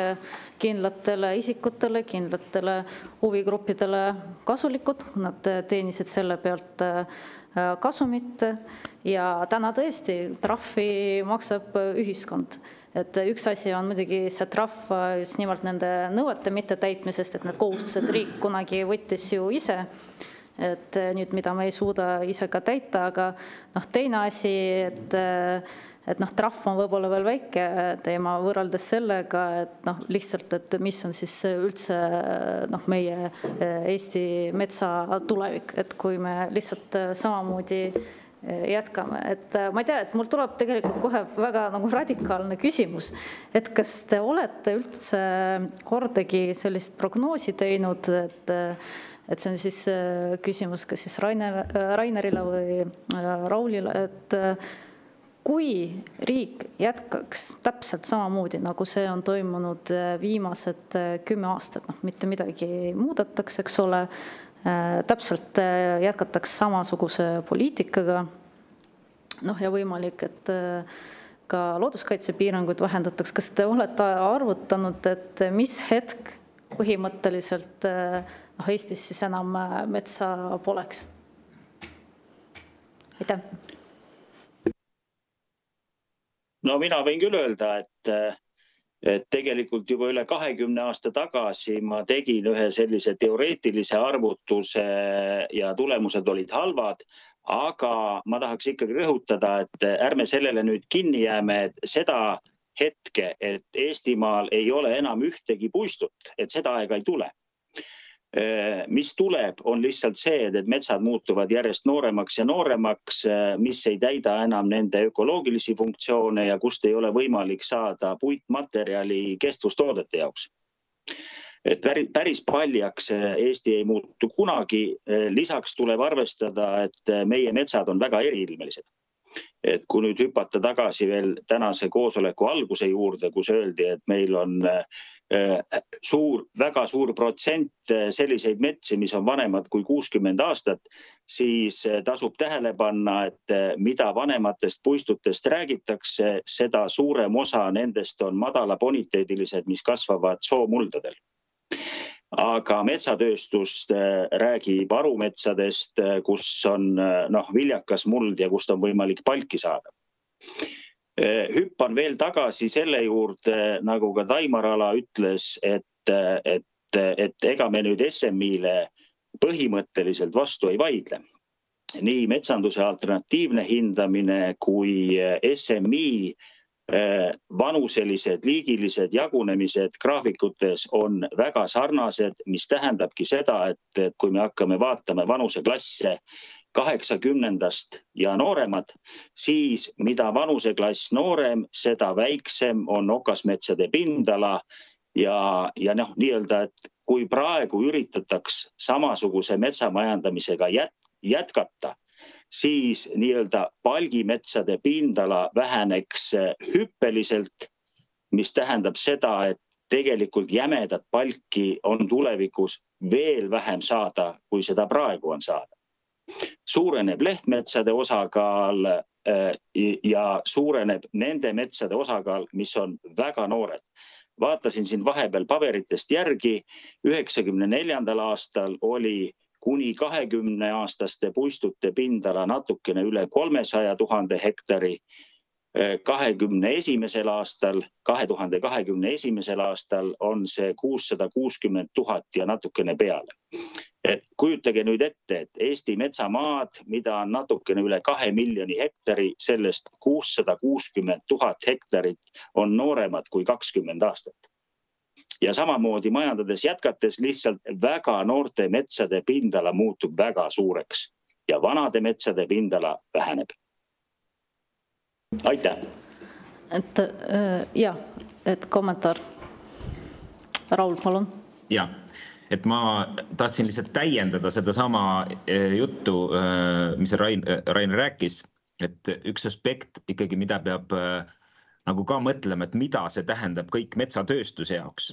kindlatele isikutele, kindlatele huvigruppidele kasulikud, nad teenisid selle pealt kasumit ja täna tõesti trahvi maksab ühiskond. Et üks asi on muidugi see trahv just nimelt nende nõuete mitte täitmisest, et need kohustused riik kunagi võttis ju ise, et nüüd, mida me ei suuda ise ka täita, aga teine asi, et trahv on võib-olla veel väike teema võrreldes sellega, et lihtsalt, et mis on siis üldse meie Eesti metsa tulevik, et kui me lihtsalt samamoodi jätkame, et ma ei tea, et mul tuleb tegelikult kohe väga radikaalne küsimus, et kas te olete üldse kordagi sellist prognoosi teinud, et see on siis küsimus kas siis Rainerile või Raulile, et kui riik jätkaks täpselt samamoodi, nagu see on toimunud viimased 10 aastat, mitte midagi ei muudetakse, eks ole, täpselt jätkatakse samasuguse poliitikaga, noh, ja võimalik, et ka looduskaitsepiiranguid vähendatakse. Kas te olete arvutanud, et mis hetk põhimõtteliselt Eestis siis enam metsa poleks? Aitäh! No mina võin küll öelda, et tegelikult juba üle 20 aasta tagasi ma tegin ühe sellise teoreetilise arvutuse ja tulemused olid halvad, aga ma tahaks ikkagi rõhutada, et ärme sellele nüüd kinni jääme, et seda hetke, et Eestimaal ei ole enam ühtegi puistut, et seda aega ei tule. Mis tuleb, on lihtsalt see, et metsad muutuvad järjest nooremaks ja nooremaks, mis ei täida enam nende ökoloogilisi funktsioone ja kust ei ole võimalik saada puitmaterjali kestvustoodete jaoks. Et päris paljaks Eesti ei muutu kunagi. Lisaks tuleb arvestada, et meie metsad on väga eriilmelised. Et kui nüüd hüpata tagasi veel tänase koosoleku alguse juurde, kus öeldi, et meil on väga suur protsent selliseid metsi, mis on vanemad kui 60 aastat, siis tasub tähele panna, et mida vanematest puistutest räägitakse, seda suurem osa nendest on madala boniteedilised, mis kasvavad soomuldadel. Aga metsatööstust räägib arumetsadest, kus on viljakas muld ja kust on võimalik palki saada. Hüppan veel tagasi selle juurde, nagu ka Taimar Ala ütles, et ega me nüüd SMI-le põhimõtteliselt vastu ei vaidle. Nii metsanduse alternatiivne hindamine kui SMI vanuselised, liigilised jagunemised graafikutes on väga sarnased, mis tähendabki seda, et kui me hakkame vaatama vanuseklasse 80-ndast ja nooremad, siis mida vanuseklass noorem, seda väiksem on okasmetsade pindala ja nii-öelda, et kui praegu üritataks samasuguse metsamajandamisega jätkata, siis nii-öelda palgimetsade pindala väheneks hüppeliselt, mis tähendab seda, et tegelikult jämedat palki on tulevikus veel vähem saada, kui seda praegu on saada. Suureneb lehtmetsade osakaal ja suureneb nende metsade osakaal, mis on väga noored. Vaatasin siin vahepeal paberitest järgi, 94. aastal oli kuni 20-aastaste puistute pindala natukene üle 300 000 hektari. 2021. aastal on see 660 000 ja natukene peale. Et kujutage nüüd ette, et Eesti metsamaad, mida on natukene üle 2 miljoni hektari, sellest 660 000 hektarit on nooremad kui 20 aastat. Ja samamoodi majandades jätkates lihtsalt väga noorte metsade pindala muutub väga suureks ja vanade metsade pindala väheneb. Aitäh! Et kommentaar. Raul, palun. Ja, et ma tahtsin lihtsalt täiendada seda sama juttu, mis Rain rääkis, et üks aspekt ikkagi, mida peab nagu ka mõtlema, et mida see tähendab kõik metsatööstuse jaoks.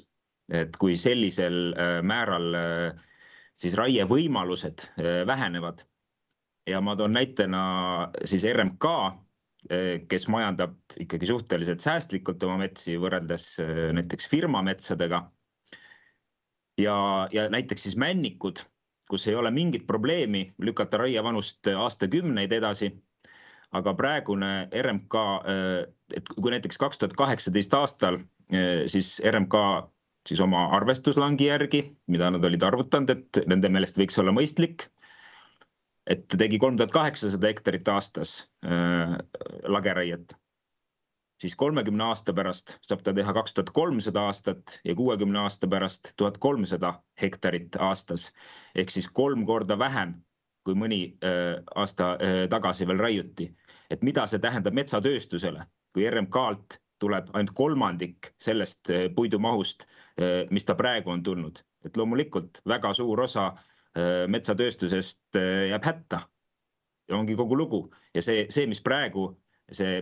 Et kui sellisel määral siis raie võimalused vähenevad ja ma toon näitena siis RMK, kes majandab ikkagi suhteliselt säästlikult oma metsi võrreldes näiteks firmametsadega ja näiteks siis männikud, kus ei ole mingit probleemi lükata raievanust aastakümneid edasi, aga praegune RMK, et kui näiteks 2018 aastal siis RMK siis oma arvestuslangi järgi, mida nad olid arvutanud, et nende meelest võiks olla mõistlik, et tegi 3800 hektarit aastas lageraiet, siis 30 aasta pärast saab ta teha 2300 aastat ja 60 aasta pärast 1300 hektarit aastas, ehk siis 3 korda vähem kui mõni aasta tagasi veel raiuti. Et mida see tähendab metsatööstusele, kui RMK-lt tuleb ainult kolmandik sellest puidumahust, mis ta praegu on tulnud. Et loomulikult väga suur osa metsatööstusest jääb hätta ja ongi kogu lugu. Ja see, mis praegu see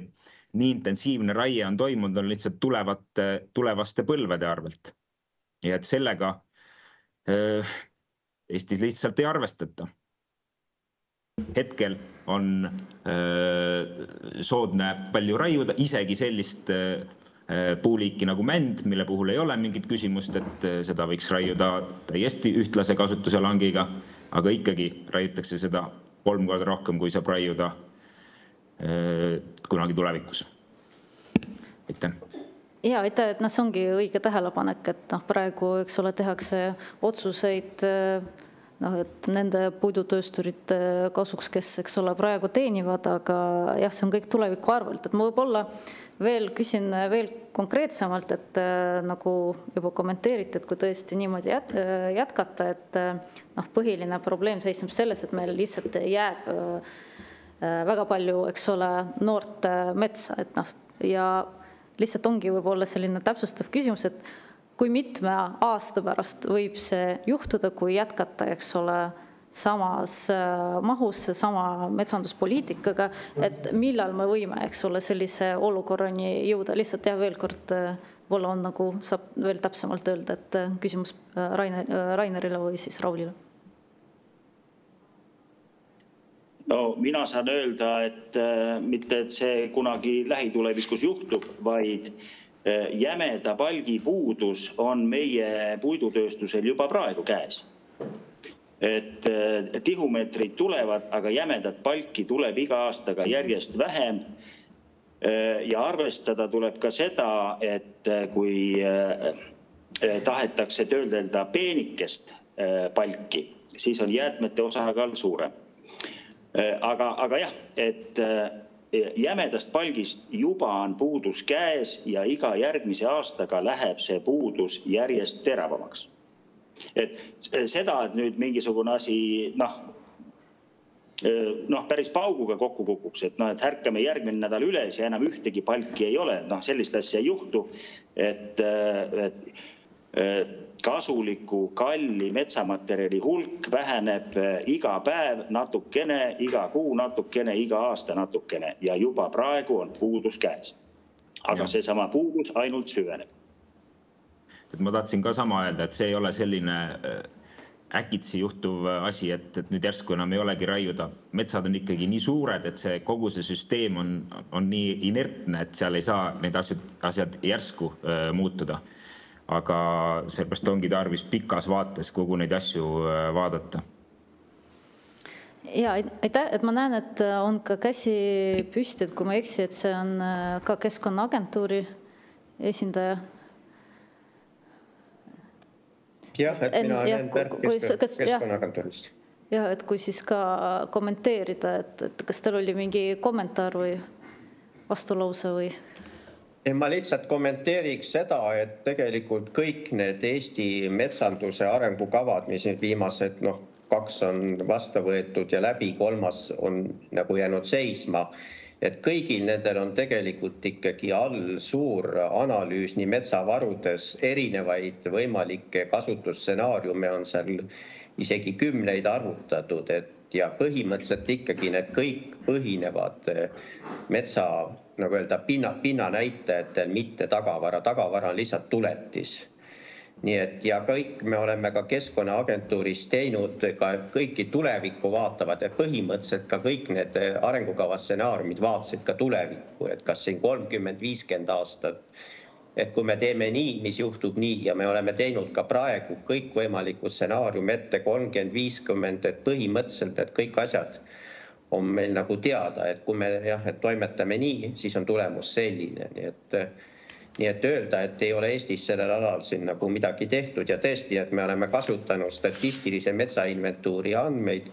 nii intensiivne raie on toimunud, on lihtsalt tulevaste põlvede arvelt. Ja et sellega Eestis lihtsalt ei arvestata. hetkel on soodne palju raiuda, isegi sellist puuliiki nagu mänd, mille puhul ei ole mingit küsimust, et seda võiks raiuda täiesti ühtlase kasutuse langiga, aga ikkagi raiutakse seda 3 korda rohkem, kui saab raiuda kunagi tulevikus. Aitäh. Ja, aitäh, et see ongi õige tähelepanek, et praegu, eks ole, tehakse otsuseid et nende puidutöösturite kasuks, kes, eks ole, praegu teenivad, aga jah, see on kõik tuleviku arvelt. Et ma võib-olla veel küsin veel konkreetsemalt, et nagu juba kommenteeriti, et kui tõesti niimoodi jätkata, et põhiline probleem seisneb selles, et meil lihtsalt jääb väga palju, eks ole, noort metsa, et ja lihtsalt ongi võib-olla selline täpsustav küsimus, et kui mitme aasta pärast võib see juhtuda, kui jätkata, eks ole, samas mahus, sama metsanduspoliitikaga, et millal me võime, eks ole, sellise olukorrani jõuda. Lihtsalt veel kord võib-olla on nagu saab veel täpsemalt öelda, et küsimus Rainerile või siis Raulile. No mina saan öelda, et mitte, et see kunagi lähitulevikus juhtub, vaid jämeda palgi puudus on meie puidutööstusel juba praegu käes. Et tihumeetrid tulevad, aga jämedat palki tuleb iga aastaga järjest vähem. Ja arvestada tuleb ka seda, et kui tahetakse töödelda peenikest palki, siis on jäätmete osakaal suurem. Aga jah, et jämedast palgist juba on puudus käes ja iga järgmise aastaga läheb see puudus järjest teravamaks. Et seda, et nüüd mingisugune asi päris pauguga kokku kukuks, et ärkame järgmine nädal üles ja enam ühtegi palki ei ole, sellist asja ei juhtu, et kasuliku kalli metsamaterjali hulk väheneb iga päev natukene, iga kuu natukene, iga aasta natukene ja juba praegu on puudus käes. Aga seesama puudus ainult süveneb. Ma tahtsin ka sama öelda, et see ei ole selline äkitsi juhtuv asi, et nüüd järsku enam ei olegi raiuda. Metsad on ikkagi nii suured, et see kogu see süsteem on nii inertne, et seal ei saa need asjad järsku muutuda. Aga sellepärast ongi tarvis pikas vaates kogu neid asju vaadata. Ja, aitäh, et ma näen, et on ka käsi püsti, et kui ma eksi, et see on ka Keskkonnaagentuuri esindaja. Jah, et mina olen Pärt Keskkonnaagentuurist. Jah, et kui siis ka kommenteerida, et kas teil oli mingi kommentaar või vastulause või... Ma lihtsalt kommenteeriks seda, et tegelikult kõik need Eesti metsanduse arengukavad, mis nüüd viimased 2 on vastu võetud ja läbi, 3 on nagu jäänud seisma, et kõigil nendel on tegelikult ikkagi all suur analüüs nii metsavarudes, erinevaid võimalikke kasutusstsenaariume on seal isegi 10 arvutatud, ja põhimõtteliselt ikkagi need kõik põhinevad metsa nagu öelda, pinna näitajatel, mitte tagavara. Tagavara on lihtsalt tuletis. Nii et ja kõik me oleme ka Keskkonnaagentuuris teinud ka kõiki tulevikku vaatavad ja põhimõtteliselt ka kõik need arengukavastsenaariumid vaatasid ka tulevikku, et kas siin 30-50 aastat, et kui me teeme nii, mis juhtub nii ja me oleme teinud ka praegu kõik võimalikud stsenaariumi ette 30-50, et põhimõtteliselt, et kõik asjad on meil nagu teada, et kui me et toimetame nii, siis on tulemus selline. Nii et öelda, et ei ole Eestis sellel alal siin nagu midagi tehtud ja tõesti, et me oleme kasutanud statistilise metsainventuuri andmeid,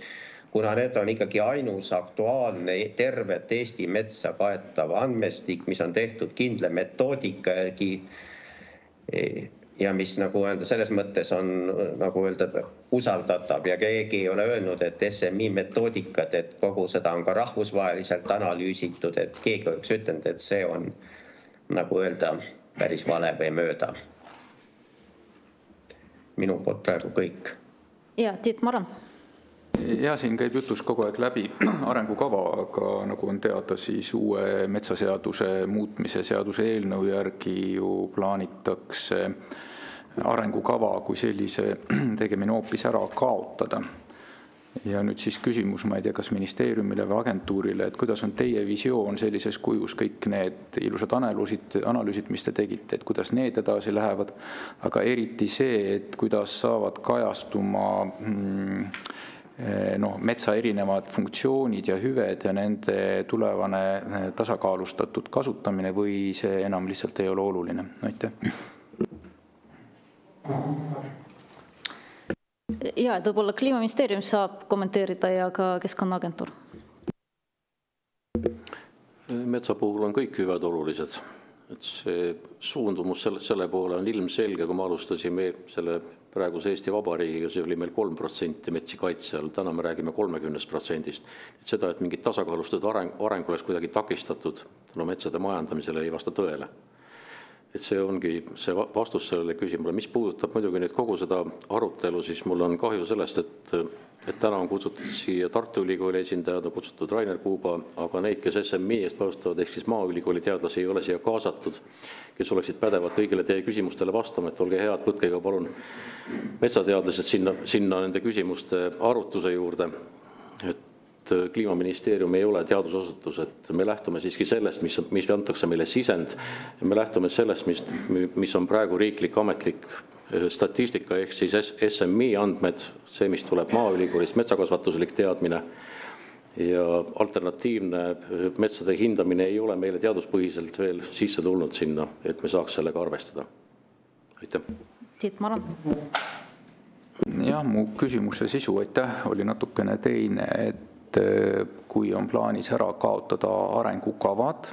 kuna need on ikkagi ainus aktuaalne tervet Eesti metsa kaetav andmestik, mis on tehtud kindla metoodika ja mis nagu öelda, selles mõttes on nagu öelda usaldatav ja keegi ei ole öelnud, et SMI metoodikad, et kogu seda on ka rahvusvaheliselt analüüsitud, et keegi oleks ütlenud, et see on nagu öelda päris vale või mööda. Minu poolt praegu kõik. Ja, Tiit Maran. Ja, siin käib jutus kogu aeg läbi arengukava, aga nagu on teada, siis uue metsaseaduse muutmise seaduse eelnõu järgi ju plaanitakse arengukava kui sellise tegemine hoopis ära kaotada. Ja nüüd siis küsimus, ma ei tea, kas ministeeriumile või agentuurile, et kuidas on teie visioon sellises kujus, kõik need ilusad analüüsid, mis te tegite, et kuidas need edasi lähevad, aga eriti see, et kuidas saavad kajastuma metsa erinevad funktsioonid ja hüved ja nende tulevane tasakaalustatud kasutamine või see enam lihtsalt ei ole oluline. Aitäh. Ja, et võib-olla Kliimaministeerium saab kommenteerida ja ka Keskkonnaagentuur. Metsa puhul on kõik hüved olulised. Et see suundumus selle poole on ilmselge, kui me alustasime selle praeguse Eesti Vabariigiga, see oli meil 3% metsi kaitse all, täna me räägime 30%. Et seda, et mingit tasakaalustatud areng oleks kuidagi takistatud, metsade majandamisele ei vasta tõele. Et see ongi see vastus sellele küsimusele. Mis puudutab muidugi nüüd kogu seda arutelu, siis mul on kahju sellest, et täna on kutsutud siia Tartu Ülikooli esindajad, on kutsutud Rainer Kuuba, aga neid, kes SMI eest vastavad, ehk siis Maaülikooli teadlasi ei ole siia kaasatud, kes oleksid pädevad kõigile teie küsimustele vastama, et olge head, võtke ka palun metsateadlased sinna nende küsimuste arutluse juurde. Et Kliimaministeerium ei ole teadusasutus, et me lähtume siiski sellest, mis antakse meile sisend. Me lähtume sellest, mis on praegu riiklik ametlik statistika, ehk siis SMI andmed, see, mis tuleb Maaülikoolist, metsakasvatuslik teadmine ja alternatiivne metsade hindamine ei ole meile teaduspõhiselt veel sisse tulnud sinna, et me saaks sellega arvestada. Aitäh. Tiit Maran. Ja, mu küsimuse sisu, oli natukene teine, et kui on plaanis ära kaotada arengukavad,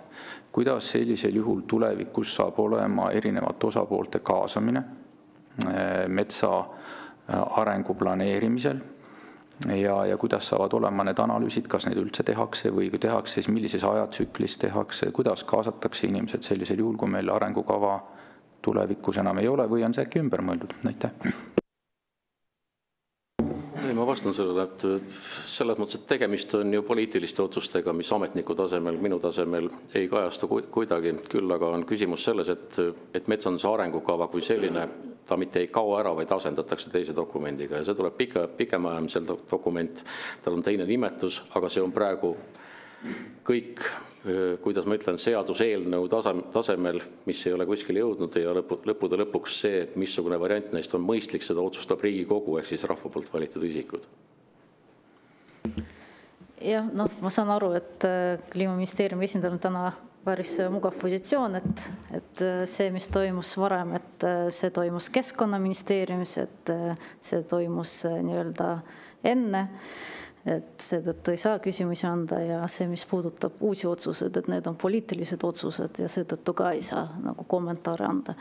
kuidas sellisel juhul tulevikus saab olema erinevate osapoolte kaasamine metsa arengu planeerimisel ja kuidas saavad olema need analüüsid, kas need üldse tehakse või kui tehakse, siis millises ajatsüklis tehakse, kuidas kaasatakse inimesed sellisel juhul, kui meil arengukava tulevikus enam ei ole või on see äkki ümber mõeldud? Aitäh. Ma vastan sellele, et selles mõttes, et tegemist on ju poliitiliste otsustega, mis ametniku tasemel, minu tasemel ei kajastu kuidagi. Küll aga on küsimus selles, et metsanduse arengukava kui selline, ta mitte ei kao ära, vaid asendatakse teise dokumendiga ja see tuleb pikemaajalisel dokument. Tal on teine nimetus, aga see on praegu kõik, kuidas ma ütlen, seaduseelnõu tasemel, mis ei ole kuskile jõudnud ja lõppude lõpuks see, missugune variant neist on mõistlik, seda otsustab Riigikogu ehk siis rahva poolt valitud isikud. Jah, ma saan aru, et Kliimaministeeriumi esindajal on täna päris mugav positsioon, et see, mis toimus varem, et see toimus Keskkonnaministeeriumis, et see toimus nii-öelda enne, et seetõttu ei saa küsimusi anda ja see, mis puudutab uusi otsused, et need on poliitilised otsused ja seetõttu ka ei saa nagu kommentaare anda.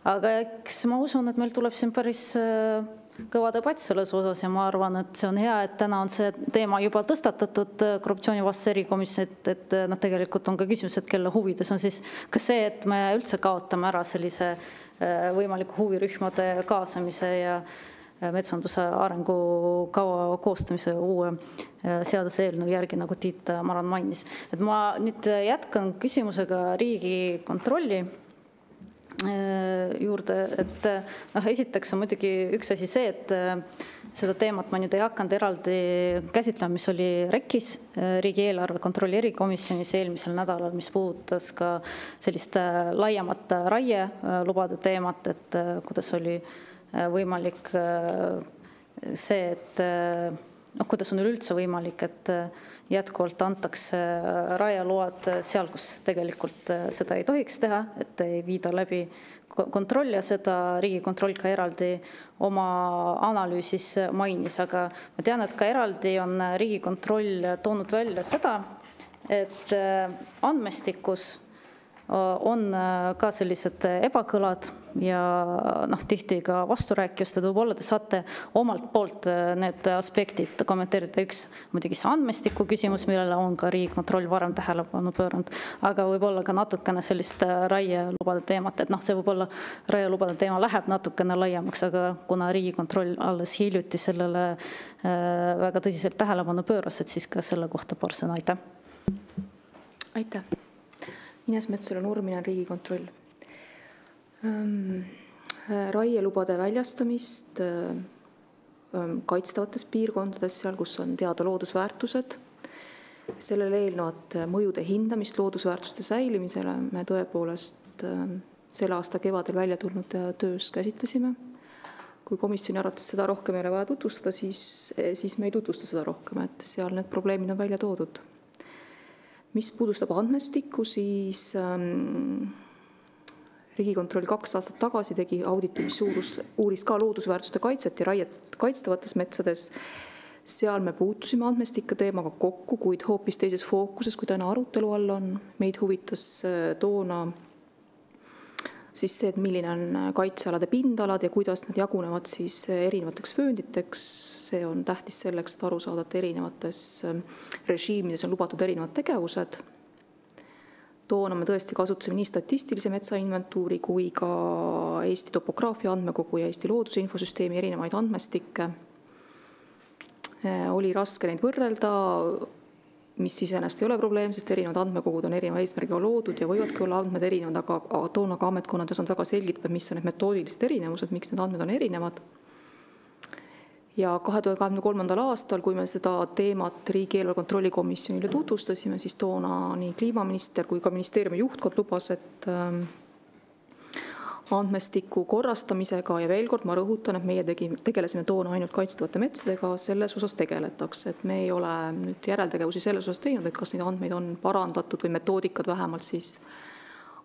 Aga eks ma usun, et meil tuleb siin päris kõva debatt selles osas ja ma arvan, et see on hea, et täna on see teema juba tõstatatud korruptsioonivastase erikomisjoni, et tegelikult on ka küsimus, et kelle huvides on siis kas see, et me üldse kaotame ära sellise võimaliku huvirühmade kaasamise ja metsanduse arengukava koostamise uue seaduseelnõu järgi, nagu Tiit Maran mainis. Et ma nüüd jätkan küsimusega Riigikontrolli juurde, et esiteks on muidugi üks asi see, et seda teemat ma nüüd ei hakanud eraldi käsitlema, mis oli REKis, riigieelarve kontrolli erikomisjonis eelmisel nädalal, mis puudutas ka sellist laiemat raielubade teemat, et kuidas oli võimalik see, et kuidas on üleüldse võimalik, et jätkuvalt antakse raieload seal, kus tegelikult seda ei tohiks teha, et ei viida läbi kontroll ja seda Riigikontroll ka eraldi oma analüüsis mainis, aga ma tean, et ka eraldi on Riigikontroll toonud välja seda, et andmestikus on ka sellised ebakõlad ja tihti ka vasturääkijust, et võib-olla te saate omalt poolt need aspektid kommenteerida. Üks muidugi see andmestiku küsimus, millele on ka Riigikontroll varem tähelepanu pööranud, aga võib-olla ka natukene sellist raielubade teemat, et see võib-olla raielubade teema läheb natukene laiemaks, aga kuna Riigikontroll alles hiljuti sellele väga tõsiselt tähelepanu pööras, et siis ka selle kohta paar sõna. Aitäh. Aitäh. Ines Metsalu-Nurminen, Riigikontroll. Raielubade väljastamist kaitstavates piirkondades, seal, kus on teada loodusväärtused. Sellele eelnevat mõjude hindamist loodusväärtuste säilimisele me tõepoolest selle aasta kevadel välja tulnud töös käsitlesime. Kui komisjoni arvates seda rohkem ei ole vaja tutvustada, siis me ei tutvusta seda rohkem, et seal need probleemid on välja toodud. Mis puudustab andmestikku, siis Riigikontroll 2 aastat tagasi tegi auditi, mis uuris ka loodusväärtuste kaitset ja raiet kaitstavates metsades. Seal me puutusime andmestiku teemaga kokku, kuid hoopis teises fookuses, kui täna arutelu all on. Meid huvitas toona siis see, et milline on kaitsealade pindalad ja kuidas nad jagunevad siis erinevateks vöönditeks. See on tähtis selleks, et aru saada, et erinevates režiimides on lubatud erinevad tegevused. Toona me tõesti kasutasime nii statistilise metsainventuuri kui ka Eesti topograafia andmekogu ja Eesti looduse infosüsteemi erinevaid andmestikke. Oli raske neid võrrelda, mis iseenesest ei ole probleem, sest erinevad andmekogud on erineva eesmärgiga loodud ja võivadki olla andmed erinevad, aga toona ka ametkonnad on väga selgitada, mis on need metoodilised erinevused, miks need andmed on erinevad. Ja 2023. aastal, kui me seda teemat riigieelarve kontrolli komisjonile tutvustasime, siis toona nii kliimaminister kui ka ministeeriumi juhtkond lubas, et andmestiku korrastamisega ja veel kord ma rõhutan, et meie tegelesime toona ainult kaitstavate metsadega, selles osas tegeletakse, et me ei ole nüüd järeltegevusi selles osas teinud, et kas neid andmeid on parandatud või metoodikad vähemalt siis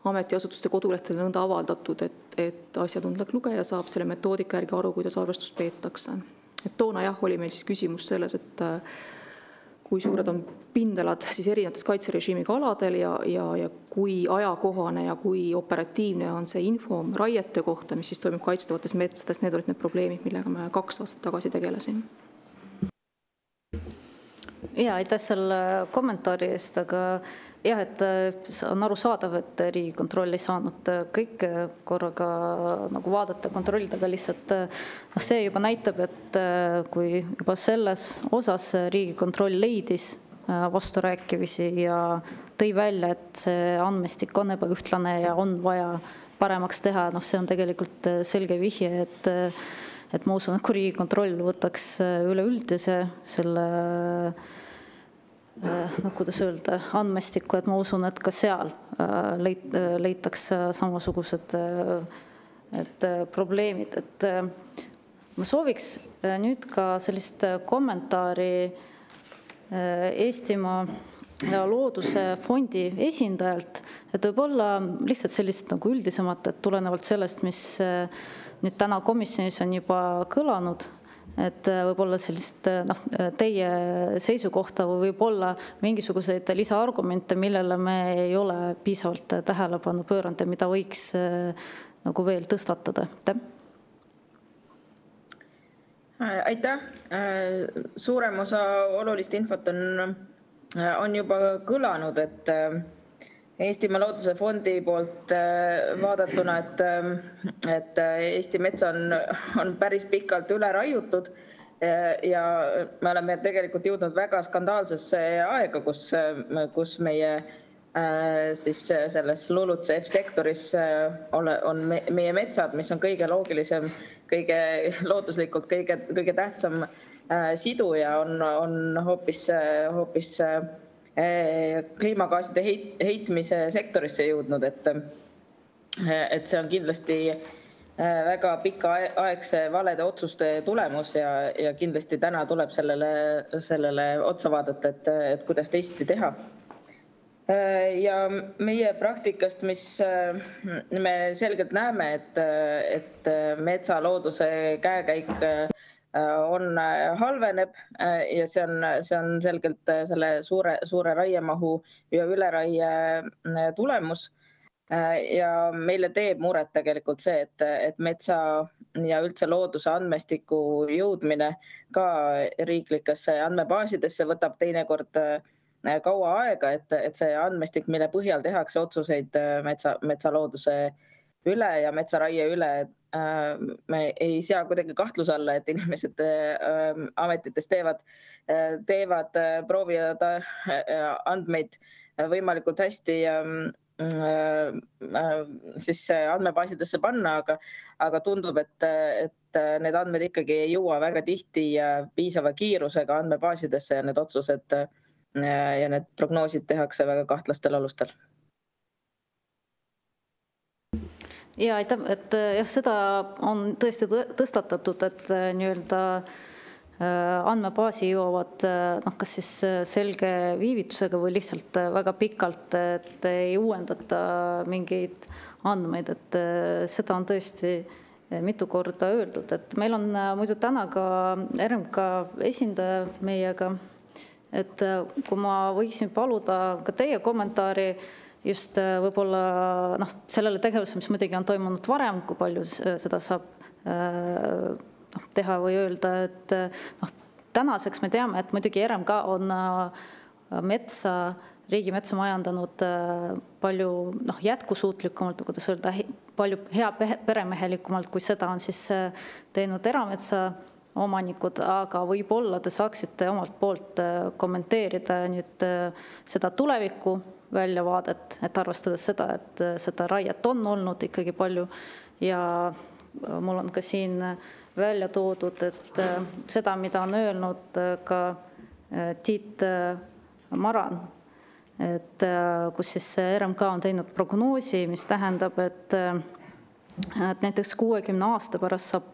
ametiasutuste kodulehtedel nõnda avaldatud, et asjatundlik lugeja saab selle metoodika järgi aru, kuidas arvestust peetakse. Et toona jah, oli meil siis küsimus selles, et kui suured on pindalad siis erinevates kaitserežiimiga aladel ja kui ajakohane ja kui operatiivne on see info raiete kohta, mis siis toimub kaitstavates metsades, need olid need probleemid, millega me 2 aastat tagasi tegelesin. Ja, aitäh selle kommentaari eest, aga jah, et on arusaadav, et Riigikontroll ei saanud kõik korraga nagu vaadata, kontrollida, aga lihtsalt see juba näitab, et kui juba selles osas Riigikontroll leidis vasturääkivisi ja tõi välja, et see andmestik on ebaühtlane ja on vaja paremaks teha, see on tegelikult selge vihje, et ma usun, et kui Riigikontroll võtaks üleüldise selle kuidas öelda, andmestikku, et ma usun, et ka seal leitakse samasugused probleemid. Et ma sooviks nüüd ka sellist kommentaari Eestimaa looduse fondi esindajalt, et võib-olla lihtsalt sellist nagu üldisemat, et tulenevalt sellest, mis nüüd täna komisjonis on juba kõlanud, et võib-olla sellist teie seisukohta või võib-olla mingisuguseid lisaargumente, millele me ei ole piisavalt tähelepanu pööranud ja mida võiks nagu veel tõstatada. Aitäh. Suurem osa olulist infot on juba kõlanud, et Eestimaa looduse fondi poolt vaadatuna, et Eesti metsa on päris pikalt üle raiutud ja me oleme tegelikult jõudnud väga skandaalsesse aega, kus meie siis selles LULUCF-sektoris on meie metsad, mis on kõige loogilisem, kõige looduslikult kõige tähtsam siduja, on hoopis kliimagaaside heitmise sektorisse jõudnud, et see on kindlasti väga pikaaegse valede otsuste tulemus ja kindlasti täna tuleb sellele otsa vaadata, et kuidas teisiti teha. Ja meie praktikast, mis me selgelt näeme, et metsalooduse käekäik halveneb ja see on selgelt selle suure raiemahu ja üleraie tulemus. Ja meile teeb muret tegelikult see, et metsa ja üldse looduse andmestiku jõudmine ka riiklikesse andmebaasidesse võtab teinekord kaua aega, et see andmestik, mille põhjal tehakse otsuseid metsalooduse üle ja metsaraie üle, me ei sea kuidagi kahtluse alla, et inimesed ametites proovivad andmeid võimalikult hästi siis andmebaasidesse panna, aga tundub, et need andmed ikkagi ei jõua väga tihti piisava kiirusega andmebaasidesse ja need otsused ja need prognoosid tehakse väga kahtlastel alustel. Ja aitäh, et jah, seda on tõesti tõstatatud, et nii-öelda andmebaasi jõuavad kas siis selge viivitusega või lihtsalt väga pikalt, et ei uuendata mingeid andmeid, et seda on tõesti mitu korda öeldud, et meil on muidu täna ka RMK esindaja meiega, et kui ma võiksin paluda ka teie kommentaari just võib-olla sellele tegevusele, mis muidugi on toimunud varem, kui palju seda saab teha või öelda, et tänaseks me teame, et muidugi RMK on riigimetsa majandanud palju jätkusuutlikumalt, kuidas öelda, palju hea peremehelikumalt, kui seda on siis teinud erametsa omanikud, aga võib-olla te saaksite omalt poolt kommenteerida nüüd seda tuleviku väljavaadet, et arvestades seda, et seda raiet on olnud ikkagi palju ja mul on ka siin välja toodud, et seda, mida on öelnud ka Tiit Maran, et kus siis RMK on teinud prognoosi, mis tähendab, et näiteks 60 aasta pärast saab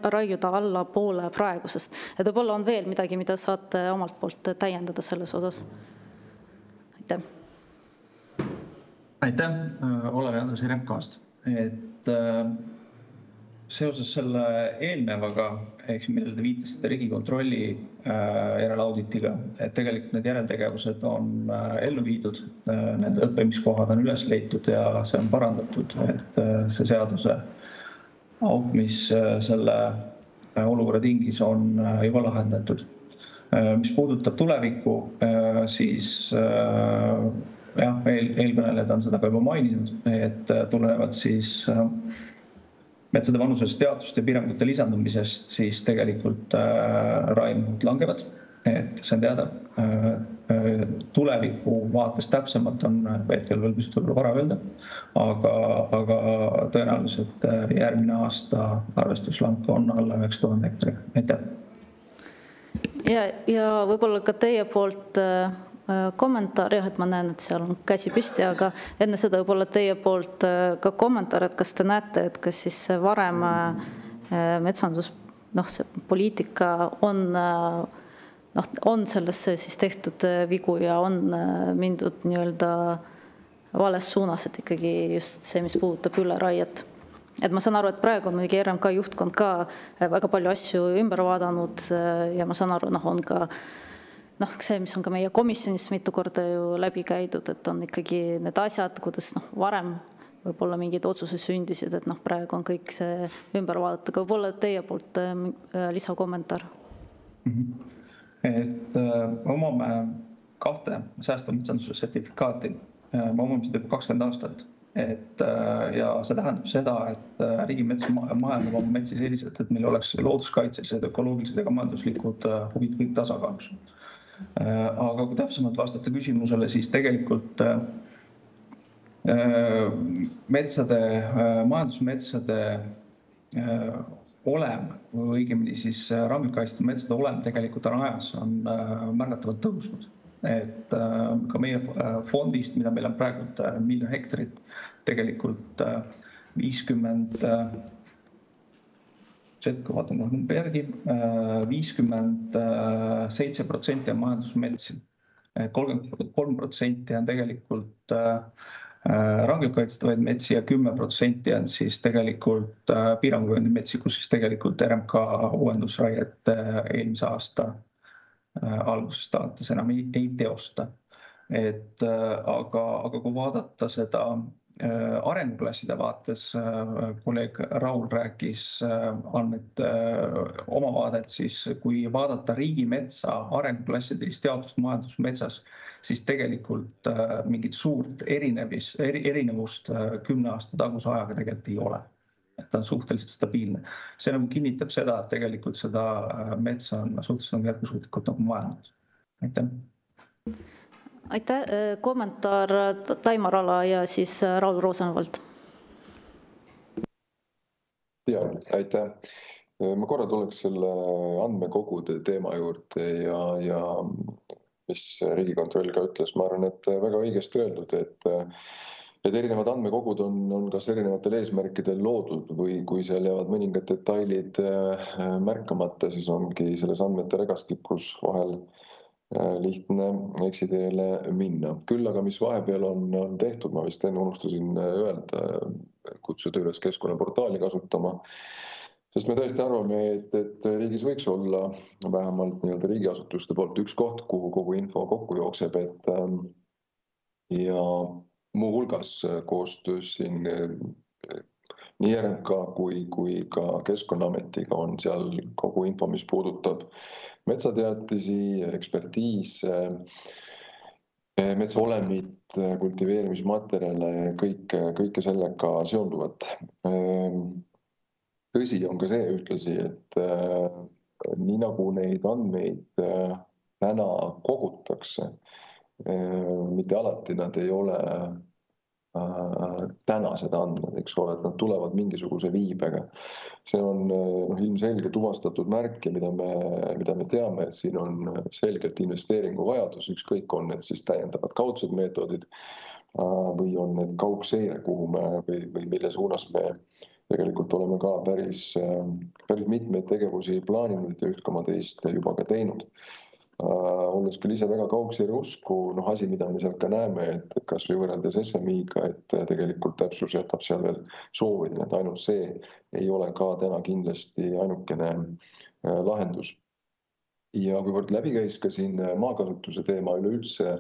raiuda alla poole praegusest. Et võib-olla on veel midagi, mida saate omalt poolt täiendada selles osas. Aitäh. Aitäh, Olev Andres RMK-st. Et seoses selle eelnevaga, millele te viitasite Riigikontrolli järelauditiga, et tegelikult need järeltegevused on ellu viidud, need õppimiskohad on üles leitud ja see on parandatud, et see seaduse auk, mis selle olukorra tingis, on juba lahendatud. Mis puudutab tulevikku, siis jah, eelkõnelejad on seda ka juba maininud, et tulenevad siis metsade vanusest teadust ja piirangute lisandumisest, siis tegelikult raiemahud langevad, et see on teada. Tuleviku vaates täpsemalt on hetkel veel pisut võib-olla vara öelda, aga tõenäoliselt järgmine aasta arvestuslank on alla 9000 hektari. Aitäh. Ja võib-olla ka teie poolt kommentaar, et ma näen, et seal on käsi püsti, aga enne seda võib-olla teie poolt ka kommentaar, et kas te näete, et kas siis varem metsandus, see poliitika on sellesse siis tehtud vigu ja on mindud nii-öelda vales suunas, et ikkagi just see, mis puudutab üleraiet. Et ma saan aru, et praegu on muidugi RMK juhtkond ka väga palju asju ümber vaadanud ja ma saan aru, on ka see, mis on ka meie komisjonis mitu korda ju läbi käidud, et on ikkagi need asjad, kuidas varem võib-olla mingid otsused sündisid, et praegu on kõik see ümber vaadata, aga võib-olla teie poolt lisakommentaar. Et omame 2 säästva metsanduse sertifikaati, me omame seda juba 20 aastat. Ja see tähendab seda, et riigimets majandab oma metsi selliselt, et meil oleks looduskaitselised, ökoloogilised ja majanduslikud huvid kõik tasakaalus. Aga kui täpsemalt vastata küsimusele, siis tegelikult majandusmetsade olem, või õigemini siis rangemalt kaitstud metsade olem tegelikult on ajas on märgatavalt tõusnud. Et ka meie fondist, mida meil on praegu 1 miljon hektarit, tegelikult 57% on majandusmetsi, 33% on tegelikult rangelt kaitstavaid metsi ja 10% on siis tegelikult piiranguvööndi metsi, kus siis tegelikult RMK uuendusraiet eelmise aasta algusest alates enam ei teosta. Aga kui vaadata seda arenguklasside vaates, kolleeg Raul rääkis andmete oma vaadet, siis kui vaadata riigimetsa arenguklassidest jaotust majandusmetsas, siis tegelikult mingit suurt erinevust 10 aasta taguse ajaga tegelikult ei ole. Et ta on suhteliselt stabiilne. See kinnitab seda, et tegelikult seda metsa on suhteliselt jätkusuutlikult majandus. Aitäh. Aitäh, kommentaar Taimar Ala ja siis Raul Rosenvald. Jaa, aitäh. Ma korra tuleks selle andmekogude teema juurde ja mis Riigikontroll ka ütles, ma arvan, et väga õigesti öeldud, et erinevad andmekogud on kas erinevatel eesmärkidel loodud või kui seal jäävad mõningad detailid märkamata, siis ongi selles andmete regastikus vahel lihtne eksiteele minna. Küll aga mis vahepeal on tehtud, ma vist enne unustasin öelda, kutsuda üles keskkonnaportaali kasutama, sest me tõesti arvame, et riigis võiks olla vähemalt nii-öelda riigiasutuste poolt üks koht, kuhu kogu info kokku jookseb, ja muuhulgas koostöös siin nii RMK kui ka Keskkonnaametiga on seal kogu info, mis puudutab metsateatisi, ekspertiise, metsaolemit, kultiveerimismaterjale, kõike sellega seonduvat. Tõsi on ka see ühtlasi, et nii nagu neid andmeid täna kogutakse, mitte alati nad ei ole tänased andmed, eks ole, et nad tulevad mingisuguse viibega. See on ilmselge tuvastatud märk ja mida me teame, et siin on selgelt investeeringu vajadus, ükskõik on need siis täiendavad kaudsed meetodid või on need kaugseire, kuhu me või mille suunas me tegelikult oleme ka päris mitmeid tegevusi plaaninud ja üht koma teist juba ka teinud. Olles küll ise väga kaugseire usku, asi, mida me sealt ka näeme, et kas või võrreldes SMI-ga, et tegelikult täpsus jätab seal veel soovida, et ainult see ei ole ka täna kindlasti ainukene lahendus. Ja kuivõrd läbi käis ka siin maakasutuse teema üleüldse,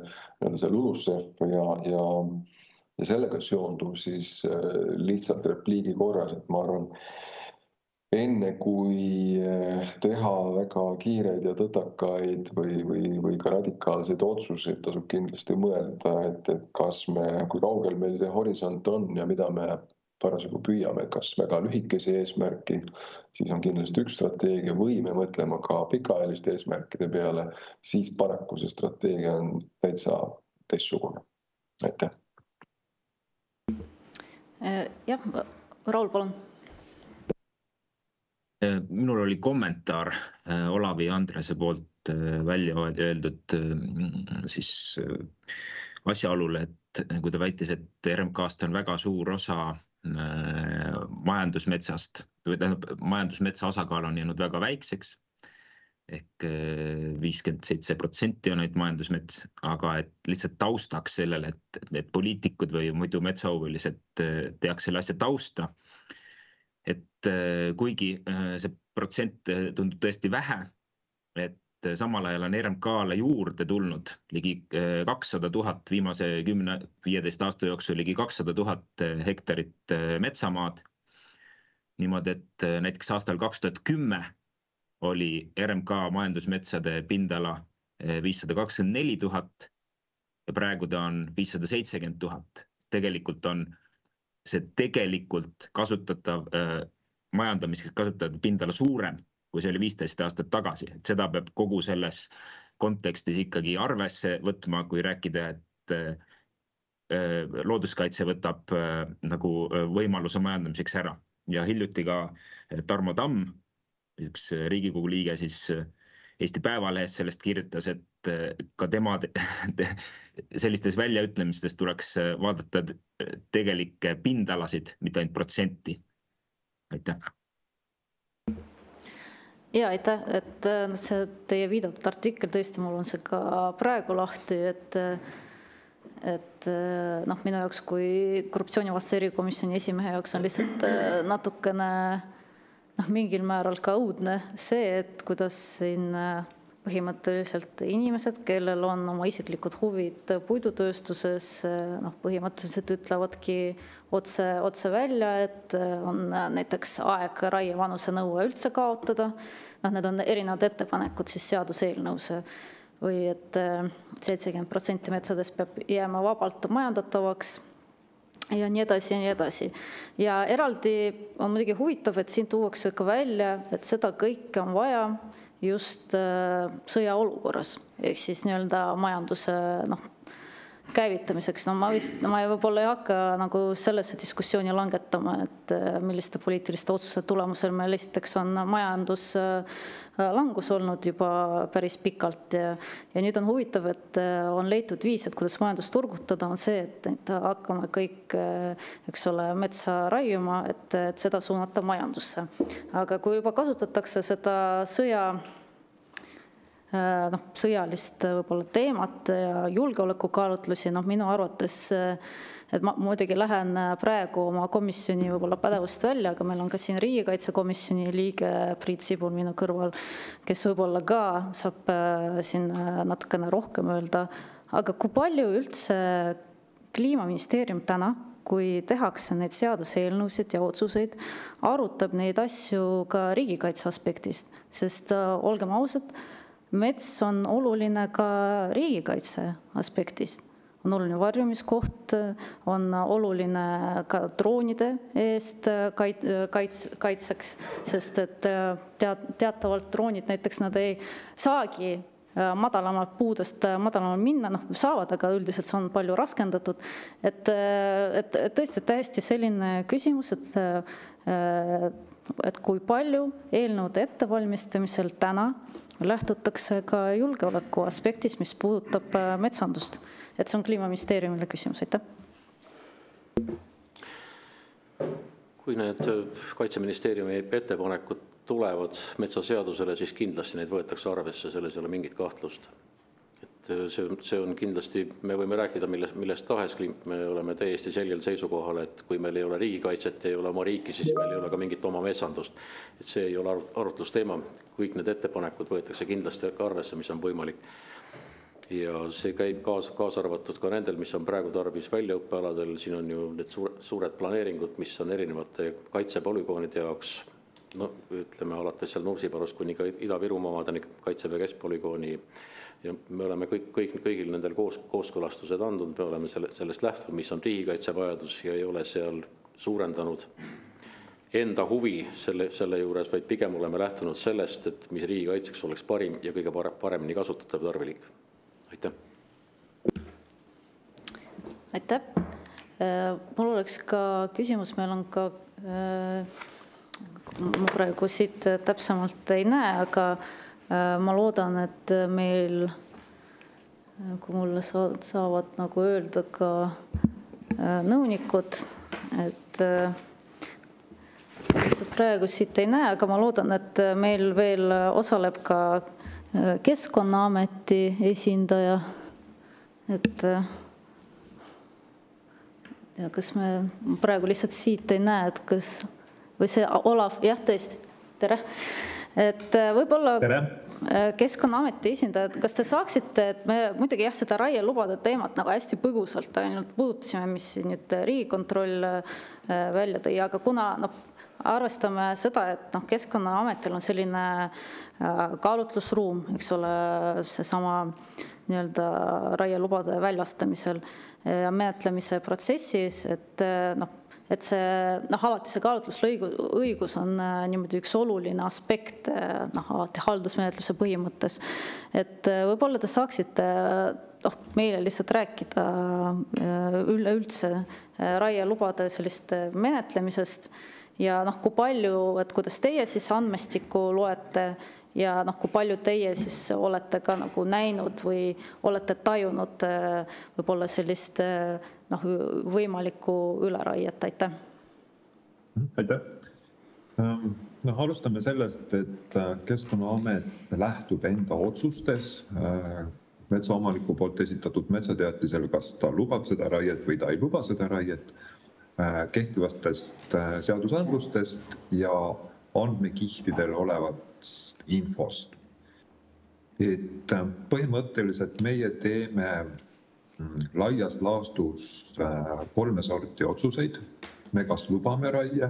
see LULUCF ja sellega seonduv, siis lihtsalt repliigi korras, et ma arvan, enne kui teha väga kiireid ja tõtakaid või ka radikaalseid otsuseid, tasub kindlasti mõelda, et kui kaugel meil see horisont on ja mida me parasjagu püüame, kas väga lühikese eesmärki, siis on kindlasti üks strateegia või me mõtlema ka pikaajaliste eesmärkide peale, siis paraku see strateegia on täitsa teistsugune. Aitäh. Jah, Raul, palun. Minul oli kommentaar Olavi Andrese poolt välja öeldud siis asjaolule, et kui ta väitis, et RMK-st on väga suur osa majandusmetsast, või majandusmetsa osakaal on jäänud väga väikseks, ehk 57% on ainult majandusmets, aga et lihtsalt taustaks sellele, et poliitikud või muidu metsahuvilised teaks selle asja tausta, et kuigi see protsent tundub tõesti vähe, et samal ajal on RMK-le juurde tulnud ligi 200 000 viimase 10-15 aasta jooksul ligi 200 000 hektarit metsamaad. Niimoodi, et näiteks aastal 2010 oli RMK majandusmetsade pindala 524 000 ja praegu ta on 570 000. Tegelikult on see tegelikult kasutatav, majandamiseks kasutatav pindala suurem, kui see oli 15 aastat tagasi. Et seda peab kogu selles kontekstis ikkagi arvesse võtma, kui rääkida, et looduskaitse võtab nagu võimaluse majandamiseks ära. Ja hiljuti ka Tarmo Tamm, üks Riigikogu liige, siis Eesti Päevalehes sellest kirjutas, et ka tema sellistes väljaütlemistes tuleks vaadata tegelikke pindalasid, mitte ainult protsenti. Aitäh. Ja aitäh, et see teie viidatud artikkel, tõesti mul on see ka praegu lahti, et minu jaoks kui korruptsioonivastase erikomisjoni esimehe jaoks on lihtsalt natukene mingil määral ka õudne see, et kuidas siin põhimõtteliselt inimesed, kellel on oma isiklikud huvid puidutööstuses, põhimõtteliselt ütlevadki otse välja, et on näiteks aeg raievanuse nõue üldse kaotada. Need on erinevad ettepanekud siis seaduseelnõus või et 70% metsadest peab jääma vabalt majandatavaks. ja nii edasi ja nii edasi. Ja eraldi on muidugi huvitav, et siin tuuakse ka välja, et seda kõike on vaja just sõjaolukorras, ehk siis nii-öelda majanduse käivitamiseks. Ma võib-olla ei hakka nagu sellesse diskussiooni langetama, et milliste poliitiliste otsuste tulemusel meil esiteks on majanduslangus olnud juba päris pikalt ja nüüd on huvitav, et on leitud viis, et kuidas majandust turgutada, on see, et hakkame kõik, eks ole, metsa raiuma, et seda suunata majandusse. Aga kui juba kasutatakse seda sõjalist võib-olla teemat ja julgeolekukaalutlusi, minu arvates, et ma muidugi lähen praegu oma komisjoni võib-olla pädevust välja, aga meil on ka siin riigikaitsekomisjoni liige Priit Sibul minu kõrval, kes võib-olla ka saab siin natukene rohkem öelda, aga kui palju üldse Kliimaministeerium täna, kui tehakse neid seaduseelnõusid ja otsuseid, arutab neid asju ka riigikaitse aspektist, sest olgem ausad, mets on oluline ka riigikaitse aspektist. On oluline varjumiskoht, on oluline ka droonide eest kaitseks, sest et teatavalt droonid näiteks nad ei saagi madalamalt puudest madalamal minna, saavad, aga üldiselt see on palju raskendatud. Et tõesti täiesti selline küsimus, et kui palju eelnõude ettevalmistamisel täna lähtutakse ka julgeoleku aspektist, mis puudutab metsandust. Et see on Kliimaministeeriumile küsimus, aitäh. Kui need Kaitseministeeriumi ettepanekud tulevad metsaseadusele, siis kindlasti neid võetakse arvesse, selles ei ole mingit kahtlust. See on kindlasti, me võime rääkida millest tahes, me oleme täiesti selgel seisukohal, et kui meil ei ole riigikaitset, ei ole oma riiki, siis meil ei ole ka mingit oma metsandust. Et see ei ole arutlusteema, kõik need ettepanekud võetakse kindlasti arvesse, mis on võimalik. Ja see käib kaasa arvatud ka nendel, mis on praegu tarvis väljaõppealadel, siin on ju need suured planeeringud, mis on erinevate kaitsepolügoonide jaoks, ütleme alates seal Nursipalust kuni ka Ida-Virumaadeni Kaitseväe keskpolügooni. Ja me oleme kõigil nendel kooskõlastused andnud, me oleme sellest lähtunud, mis on riigikaitse vajadus ja ei ole seal suurendanud enda huvi selle juures, vaid pigem oleme lähtunud sellest, et mis riigikaitseks oleks parim ja kõige paremini kasutatav tarvilik. Aitäh. Aitäh. Mul oleks ka küsimus, meil on ka, ma praegu siit täpsemalt ei näe, aga ma loodan, et meil, kui mulle saavad nagu öelda ka nõunikud, et praegu siit ei näe, aga ma loodan, et meil veel osaleb ka Keskkonnaameti esindaja, et ja kas me praegu lihtsalt siit ei näe, et kas, või see Olav, jah, tõesti, tere. Et võib-olla Keskkonnaameti esindajad, kas te saaksite, et me muidugi jah, seda raielubade teemat nagu hästi põgusalt ainult puudutasime, mis nüüd Riigikontroll välja tõi, aga kuna arvestame seda, et Keskkonnaametil on selline kaalutlusruum, eks ole, seesama nii-öelda raielubade väljastamisel ja menetlemise protsessis, et see, alati see kaalutlusõigus on niimoodi üks oluline aspekt alati haldusmenetluse põhimõttes. Et võib-olla te saaksite meile lihtsalt rääkida üleüldse raielubade sellist menetlemisest ja kui palju, et kuidas teie siis andmestikku loete ja kui palju teie siis olete ka nagu näinud või olete tajunud võib-olla sellist võimalikku üleraiet, aitäh. Aitäh. Alustame sellest, et Keskkonnaamet lähtub enda otsustes metsaomaniku poolt esitatud metsateatisel, kas ta lubab seda raiet või ta ei luba seda raiet, kehtivastest seadusandlustest ja andmekihtidel olevat infost. Et põhimõtteliselt meie teeme laias laastus 3 sorti otsuseid. Me kas lubame raie,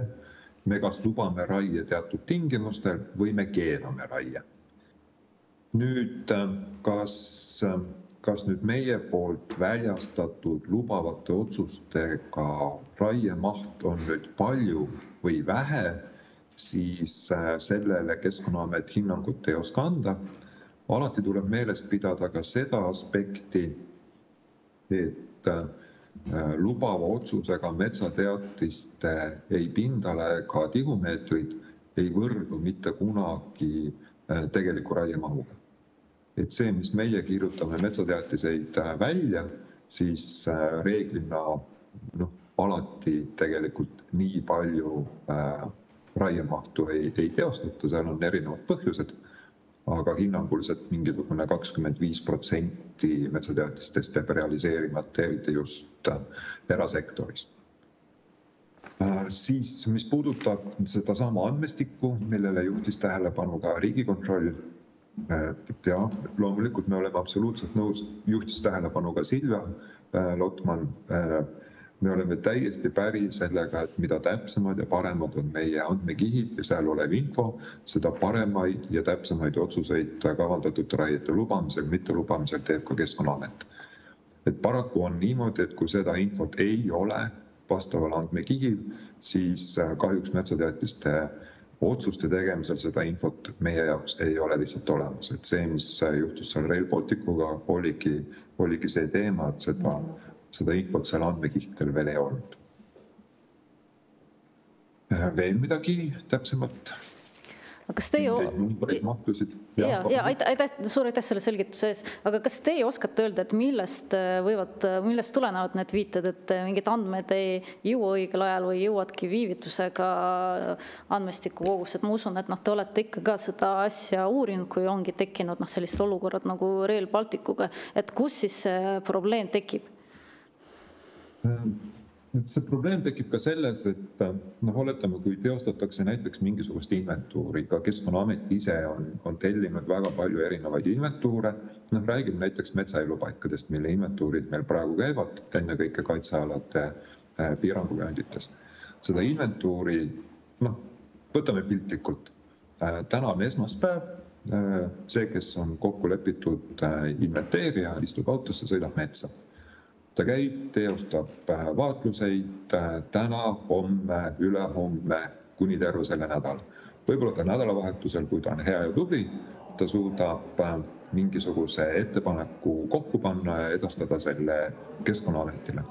me kas lubame raie teatud tingimustel või me keelame raie. Nüüd, kas kas nüüd meie poolt väljastatud lubavate otsustega raiemaht on nüüd palju või vähe, siis sellele Keskkonnaamet hinnangut ei oska anda. Alati tuleb meeles pidada ka seda aspekti, et lubava otsusega metsateatiste ei pindala ega tihumeetrid ei võrdu mitte kunagi tegeliku raiemahuga. Et see, mis meie kirjutame metsateatiseid välja, siis reeglina alati tegelikult nii palju raiemahtu ei teostata, seal on erinevad põhjused, aga hinnanguliselt mingisugune 25% metsateatistest jääb realiseerimata, eriti just erasektoris. Siis, mis puudutab seda sama andmestikku, millele juhtis tähelepanu ka Riigikontroll, ja loomulikult me oleme absoluutselt nõus, juhtis tähelepanu ka Silvia Lotman. Me oleme täiesti päri sellega, et mida täpsemad ja paremad on meie andmekihid ja seal olev info, seda paremaid ja täpsemaid otsuseid kavandatud raiete lubamisel, mitte lubamisel teeb ka Keskkonnaamet. Et paraku on niimoodi, et kui seda infot ei ole vastaval andmekihil, siis kahjuks metsateatiste otsuste tegemisel seda infot meie jaoks ei ole lihtsalt olemas. Et see, mis juhtus seal Rail Balticuga, oligi see teema, et seda infot seal andmekihtidel veel ei olnud. Veel midagi täpsemalt? Kas teie... Numbrid mahtusid? Suur aitäh selle selgituse ees. Aga kas teie oskate öelda, et millest tulenevad need viited, et mingid andmed ei jõua õigel ajal või jõuadki viivitusega andmestiku kogused? Ma usun, et te olete ikka ka seda asja uurinud, kui ongi tekkinud sellised olukorrad nagu Rail Balticuga, et kus siis see probleem tekib? See probleem tekib ka selles, et oletame, kui teostatakse näiteks mingisugust inventuuri, ka Keskkonnaamet ise on tellinud väga palju erinevaid inventuure. Räägime näiteks metsaelupaikadest, mille inventuurid meil praegu käivad, ennekõike kaitsealade piiranguvööndites. Seda inventuuri, võtame piltlikult, täna on esmaspäev, see, kes on kokku lepitud inventeerija, istub autosse, sõidab metsa. Ta käib, teostab vaatluseid täna, homme, ülehomme, kuni terve selle nädal. Võib-olla ta nädalavahetusel, kui ta on hea ja tubli, ta suudab mingisuguse ettepaneku kokku panna ja edastada selle Keskkonnaametile.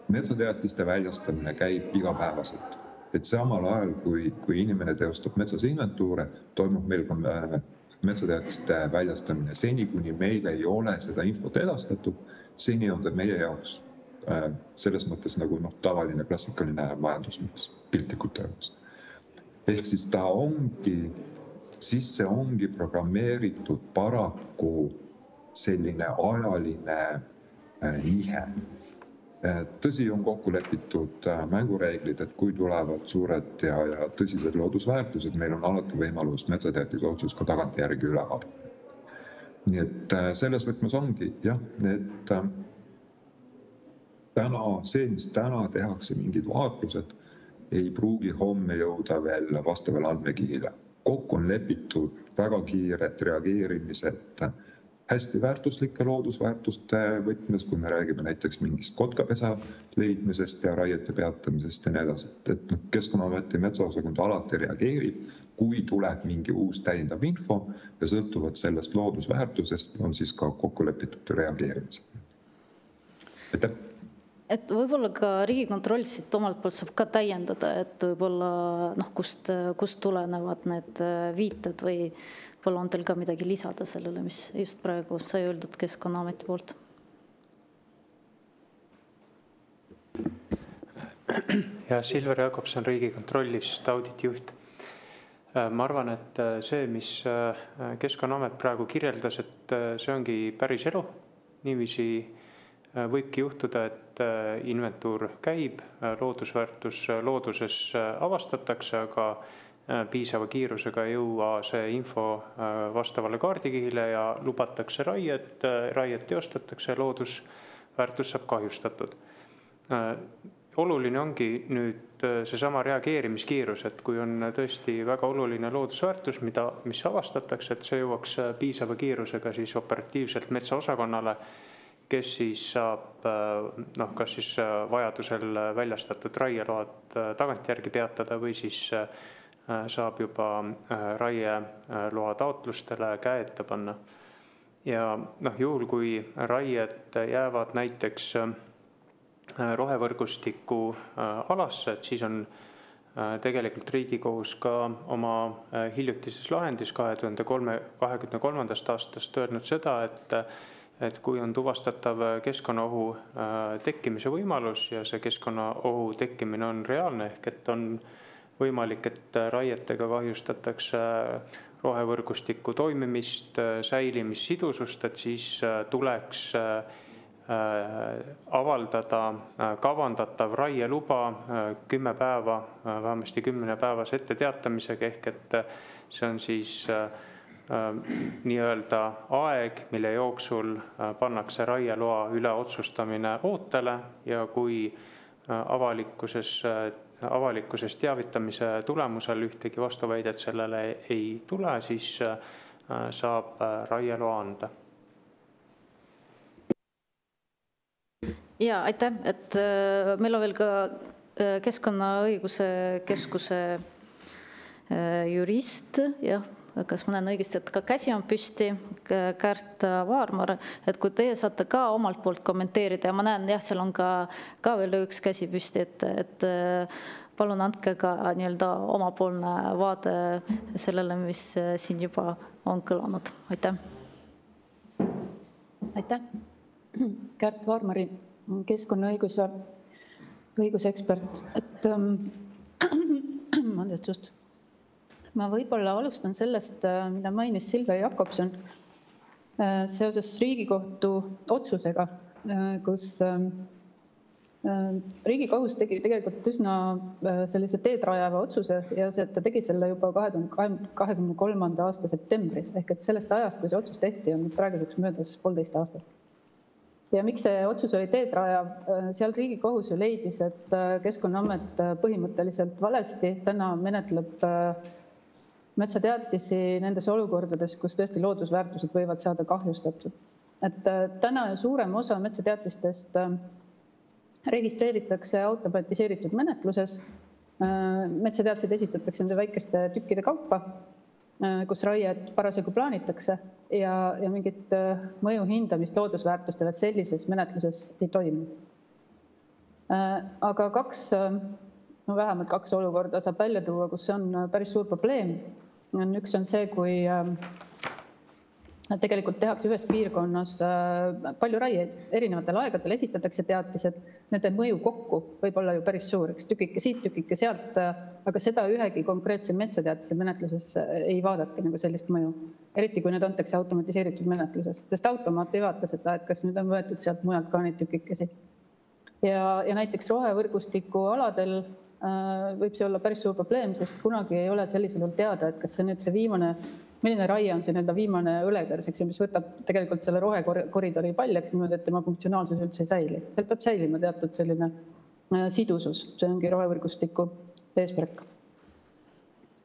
Metsateatiste väljastamine käib igapäevaselt. Et samal ajal, kui inimene teostab metsas inventuure, toimub meil ka metsateatiste väljastamine seni, kuni meil ei ole seda infot edastatud. Seni on ta meie jaoks selles mõttes nagu tavaline klassikaline majandusmets, piltlikult öeldes. Ehk siis ta sisse ongi programmeeritud paraku selline ajaline nihe. Tõsi, on kokku lepitud mängureeglid, et kui tulevad suured ja tõsised loodusväärtused, meil on alati võimalus metsateatise otsus ka tagantjärgi üle vaadata. Nii et selles võtmes ongi, et see, mis täna tehakse mingid vaatlused, ei pruugi homme jõuda veel vastavale andmekihile. Kokku on lepitud väga kiired reageerimised hästi väärtuslike loodusväärtuste võtmes, kui me räägime näiteks mingist kotkapesa leidmisest ja raiete peatamisest ja nii edasi. Et Keskkonnaameti metsaosakond alati reageerib, kui tuleb mingi uus täiendav info ja sõltuvalt sellest loodusväärtusest on siis ka kokku lepitud reageerimised. Aitäh! Et võib-olla ka Riigikontroll siit omalt poolt saab ka täiendada, et võib-olla kust tulenevad need viited või võib-olla on teil ka midagi lisada sellele, mis just praegu sai öeldud Keskkonnaameti poolt? Ja Silver Jakobson Riigikontrollist auditijuht. Ma arvan, et see, mis Keskkonnaamet praegu kirjeldas, et see ongi päris elu. Niiviisi võibki juhtuda, et inventuur käib, loodusväärtus looduses avastatakse, aga piisava kiirusega ei jõua see info vastavale kaardikihile ja lubatakse raiet teostatakse ja loodusväärtus saab kahjustatud. oluline ongi nüüd seesama reageerimiskiirus, et kui on tõesti väga oluline loodusväärtus, mis avastatakse, et see jõuaks piisava kiirusega siis operatiivselt metsaosakonnale, kes siis saab kas siis vajadusel väljastatud raieload tagantjärgi peatada või siis saab juba raieloa taotlustele käe ette panna. Ja juhul, kui raied jäävad näiteks rohevõrgustiku alasse, et siis on tegelikult Riigikohus ka oma hiljutises lahendis 2023. aastast öelnud seda, et kui on tuvastatav keskkonnaohu tekkimise võimalus ja see keskkonnaohu tekkimine on reaalne, ehk et on võimalik, et raietega kahjustatakse rohevõrgustiku toimimist, säilimist, sidusust, et siis tuleks avaldada kavandatav raieluba 10 päeva, vähemasti 10 päevas ette teatamisega, ehk et see on siis nii-öelda aeg, mille jooksul pannakse raieloa üle otsustamine ootele ja kui avalikkuses teavitamise tulemusel ühtegi vastuväidet sellele ei tule, siis saab raieloa anda. Ja aitäh, et meil on veel ka Keskkonnaõiguse Keskuse jurist, jah, kas ma näen õigesti, et ka käsi on püsti, Kärt Vaarmar, et kui teie saate ka omalt poolt kommenteerida ja ma näen, jah, seal on ka veel üks käsi püsti, et palun andke ka nii-öelda omapoolne vaade sellele, mis siin juba on kõlanud. Aitäh. Aitäh. Kärt Vaarmari, keskkonnaõiguse õigusekspert, et andestust. Ma võib-olla alustan sellest, mida mainis Silver Jakobson seoses Riigikohtu otsusega, kus Riigikohus tegi tegelikult üsna sellise teed rajava otsuse ja ta tegi selle juba 2023. aasta septembris, ehk et sellest ajast, kui see otsus tehti, on praeguseks möödas 1,5 aastat. Ja miks see otsus oli teed rajav? Seal Riigikohus ju leidis, et Keskkonnaamet põhimõtteliselt valesti täna menetleb metsateatisi nendes olukordades, kus tõesti loodusväärtused võivad saada kahjustatud. Et täna suurem osa metsateatistest registreeritakse automatiseeritud menetluses. Metsateatised esitatakse nende väikeste tükkide kaupa, kus raied parasjagu plaanitakse ja mingit mõju hindamist loodusväärtustele sellises menetluses ei toimu. Aga vähemalt 2 olukorda saab välja tuua, kus see on päris suur probleem. Üks on see, kui tegelikult tehakse ühes piirkonnas palju raieid, erinevatel aegadel esitatakse teatised, nende mõju kokku võib olla ju päris suur, tükike siit, tükike sealt, aga seda ühegi konkreetse metsateatise menetluses ei vaadata nagu sellist mõju. Eriti kui need antakse automatiseeritud menetluses, sest automaat ei vaata seda, et kas nüüd on võetud sealt mujalt ka neid tükikesi. Ja näiteks rohevõrgustiku aladel võib see olla päris suur probleem, sest kunagi ei ole sellisel juhul teada, et kas see nüüd see viimane, milline raie on see viimane õlekärs, mis võtab tegelikult selle rohekoridori paljaks niimoodi, et tema funktsionaalsus üldse ei säili. Seal peab säilima teatud selline sidusus, see ongi rohevõrgustiku eesmärk.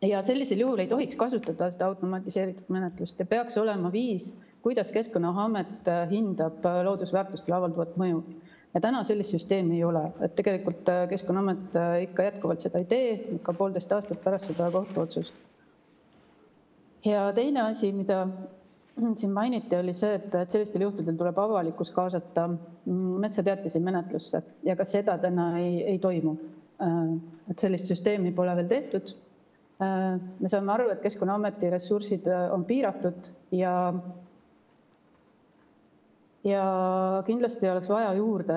Ja sellisel juhul ei tohiks kasutada seda automatiseeritud menetlust ja peaks olema viis, kuidas Keskkonnaamet hindab loodusväärtustele avalduvat mõju. Ja täna sellist süsteemi ei ole, et tegelikult Keskkonnaamet ikka jätkuvalt seda ei tee, ikka 1,5 aastat pärast seda kohtuotsust. Ja teine asi, mida siin mainiti, oli see, et sellistel juhtudel tuleb avalikkus kaasata metsateatise menetlusse ja ka seda täna ei toimu. Et sellist süsteemi pole veel tehtud. Me saame aru, et Keskkonnaameti ressursid on piiratud ja kindlasti oleks vaja juurde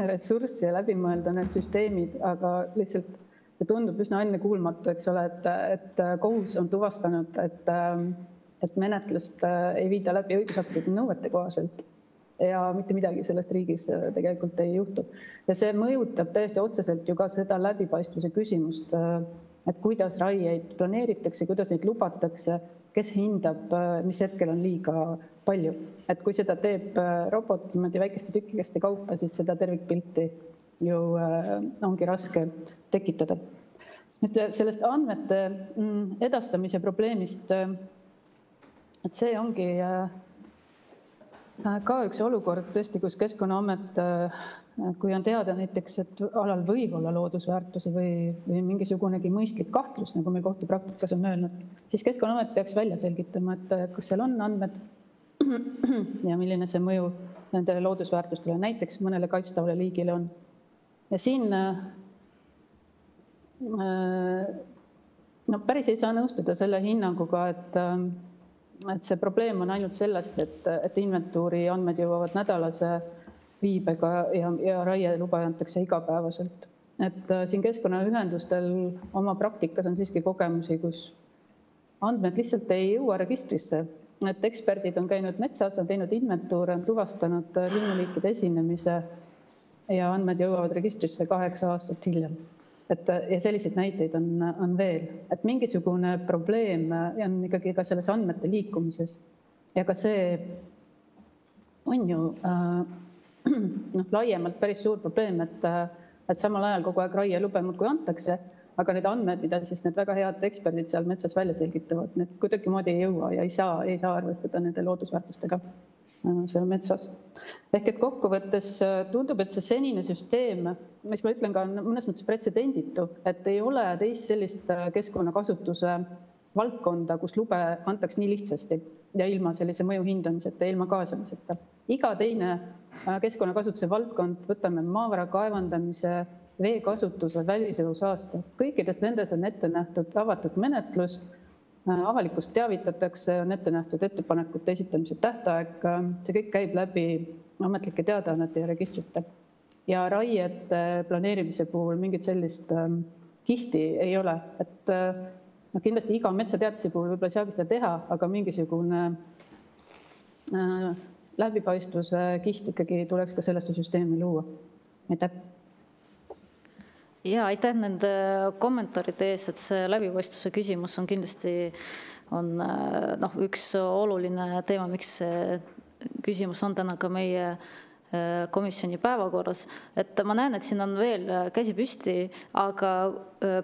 ressurssi ja läbi mõelda need süsteemid, aga lihtsalt see tundub üsna ennekuulmatu, eks ole, et kohus on tuvastanud, et menetlust ei viida läbi õigusaktide nõuete kohaselt ja mitte midagi sellest riigis tegelikult ei juhtu. Ja see mõjutab täiesti otseselt ju ka seda läbipaistvuse küsimust, et kuidas raieid planeeritakse, kuidas neid lubatakse, kes hindab, mis hetkel on liiga palju. Et kui seda teeb robot väikeste tükkideste kaupa, siis seda tervikpilti ju ongi raske tekitada. Nüüd sellest andmete edastamise probleemist, et see ongi ka üks olukord tõesti, kus Keskkonnaamet, kui on teada näiteks, et alal võib olla loodusväärtusi või mingisugunegi mõistlik kahtlus, nagu meil kohtupraktikas on öelnud, siis Keskkonnaamet peaks välja selgitama, et kas seal on andmed ja milline see mõju nendele loodusväärtustele näiteks mõnele kaitstavale liigile on. Ja siin päris ei saa nõustuda selle hinnanguga, et see probleem on ainult sellest, et inventuuri andmed jõuavad nädalase viibega ja raieluba antakse igapäevaselt. Et siin keskkonnaühendustel oma praktikas on siiski kogemusi, kus andmed lihtsalt ei jõua registrisse. Et eksperdid on käinud metsas, on teinud inventuure, on tuvastanud linnuliikide esinemise ja andmed jõuavad registrisse 8 aastat hiljem. Ja selliseid näiteid on veel, et mingisugune probleem on ikkagi ka selles andmete liikumises. Ja ka see on ju laiemalt päris suur probleem, et samal ajal kogu aeg raielube muudkui antakse, aga need andmed, mida siis need väga head eksperdid seal metsas välja selgitavad, need kuidagimoodi ei jõua ja ei saa arvestada nende loodusväärtustega seal metsas. Ehk et kokkuvõttes tundub, et see senine süsteem, mis ma ütlen ka, on mõnes mõttes pretsedenditu, et ei ole teist sellist keskkonnakasutuse valdkonda, kus lube antaks nii lihtsasti ja ilma sellise mõju hindamiseta, ilma kaasamiseta. Iga teine keskkonnakasutuse valdkond, võtame maavara kaevandamise, veekasutuse, välisõhusaaste, kõikides nendes on ette nähtud avatud menetlus, avalikust teavitatakse, on ette nähtud ettepanekute esitamise tähtaeg, see kõik käib läbi ametlike teadaannete ja registrite. Ja raiete planeerimise puhul mingit sellist kihti ei ole, et kindlasti iga metsateatise puhul võib-olla ei saagi seda teha, aga mingisugune läbipaistvuse kiht ikkagi tuleks ka sellesse süsteemi luua. Aitäh! Ja aitäh nende kommentaaride ees, et see läbipaistvuse küsimus on kindlasti üks oluline teema, miks see küsimus on täna ka meie komisjoni päevakorras. Et ma näen, et siin on veel käsi püsti, aga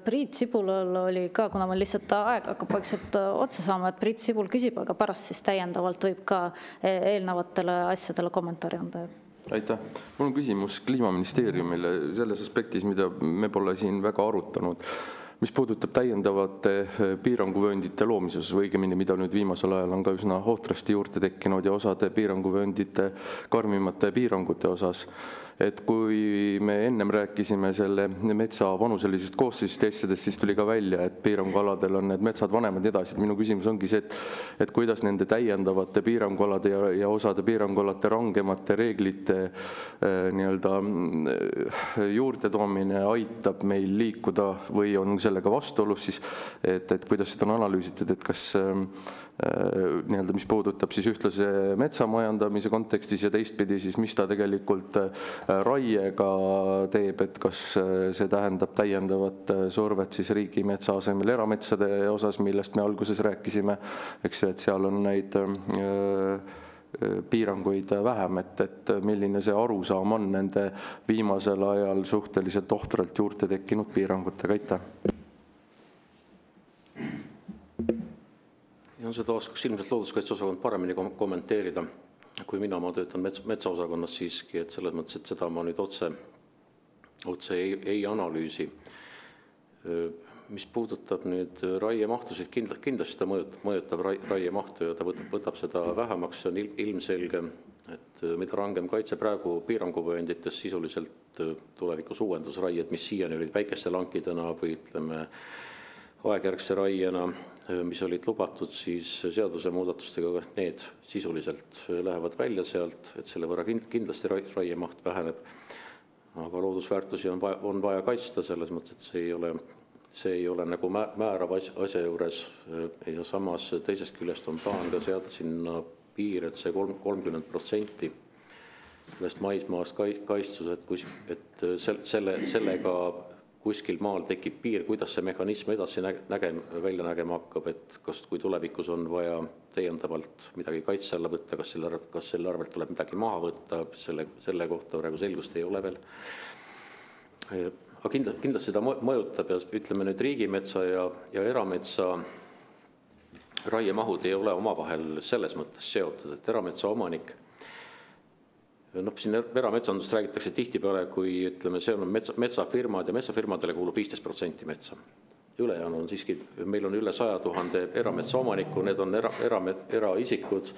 Priit Sibulal oli ka, kuna meil lihtsalt aeg hakkab vaikselt otsa saama, et Priit Sibul küsib, aga pärast siis täiendavalt võib ka eelnevatele asjadele kommentaari anda. Aitäh. Mul on küsimus Kliimaministeeriumile selles aspektis, mida me pole siin väga arutanud, mis puudutab täiendavate piiranguvööndite loomises, või õigemini, mida nüüd viimasel ajal on ka üsna ohtrasti juurde tekkinud ja osade piiranguvööndite karmimate piirangute osas. Et kui me ennem rääkisime selle metsa vanuselisest koosseisust asjadest, siis tuli ka välja, et piirangualadel on need metsad vanemad ja edasi. Minu küsimus ongi see, et kuidas nende täiendavate piirangualade ja osade piirangualade rangemate reeglite juurde toomine aitab meil liikuda või on sellega vastuolus, siis, et kuidas seda on analüüsitud, et kas mis puudutab siis ühtlase metsamajandamise kontekstis ja teistpidi, siis mis ta tegelikult raiega teeb, et kas see tähendab täiendavat survet siis riigimetsa asemel erametsade osas, millest me alguses rääkisime, eks ju, et seal on neid piiranguid vähem, et milline see arusaam on nende viimasel ajal suhteliselt ohtralt juurde tekkinud piirangutega, aitäh. Seda oskaks ilmselt looduskaitseosakond paremini kommenteerida, kui mina, ma töötan metsaosakonnas siiski, et selles mõttes, et seda ma nüüd otse ei analüüsi. Mis puudutab nüüd raiemahtusid, kindlasti ta mõjutab raiemahtu ja ta võtab seda vähemaks, see on ilmselge, et mida rangem kaitse praegu piiranguvööndites sisuliselt tulevikus uuendusraied, mis siiani olid väikeste lankidena või ütleme aegjärgse raiena, mis olid lubatud, siis seadusemuudatustega need sisuliselt lähevad välja sealt, et selle võrra kindlasti raiemaht väheneb. Aga loodusväärtusi on vaja kaitsta selles mõttes, et see ei ole nagu määrav asja juures ja samas teisest küljest on plaan ka seada sinna piir, et see 30% sellest maismaast kaitstus, et sellega kuskil maal tekib piir, kuidas see mehhanism edasi välja nägema hakkab, et kui tulevikus on vaja täiendavalt midagi kaitse alla võtta, kas selle arvelt tuleb midagi maha võtta, selle kohta praegu selgust ei ole veel. Aga kindlasti seda mõjutab ja ütleme nüüd riigimetsa ja erametsa raiemahud ei ole omavahel selles mõttes seotud, et erametsa omanik, siin erametsandust räägitakse tihtipeale, kui ütleme, see on metsafirmad ja metsafirmadele kuulub 15% metsa. Ülejäänu on siiski, meil on üle 100 000 erametsa omanikku, need on eraisikud,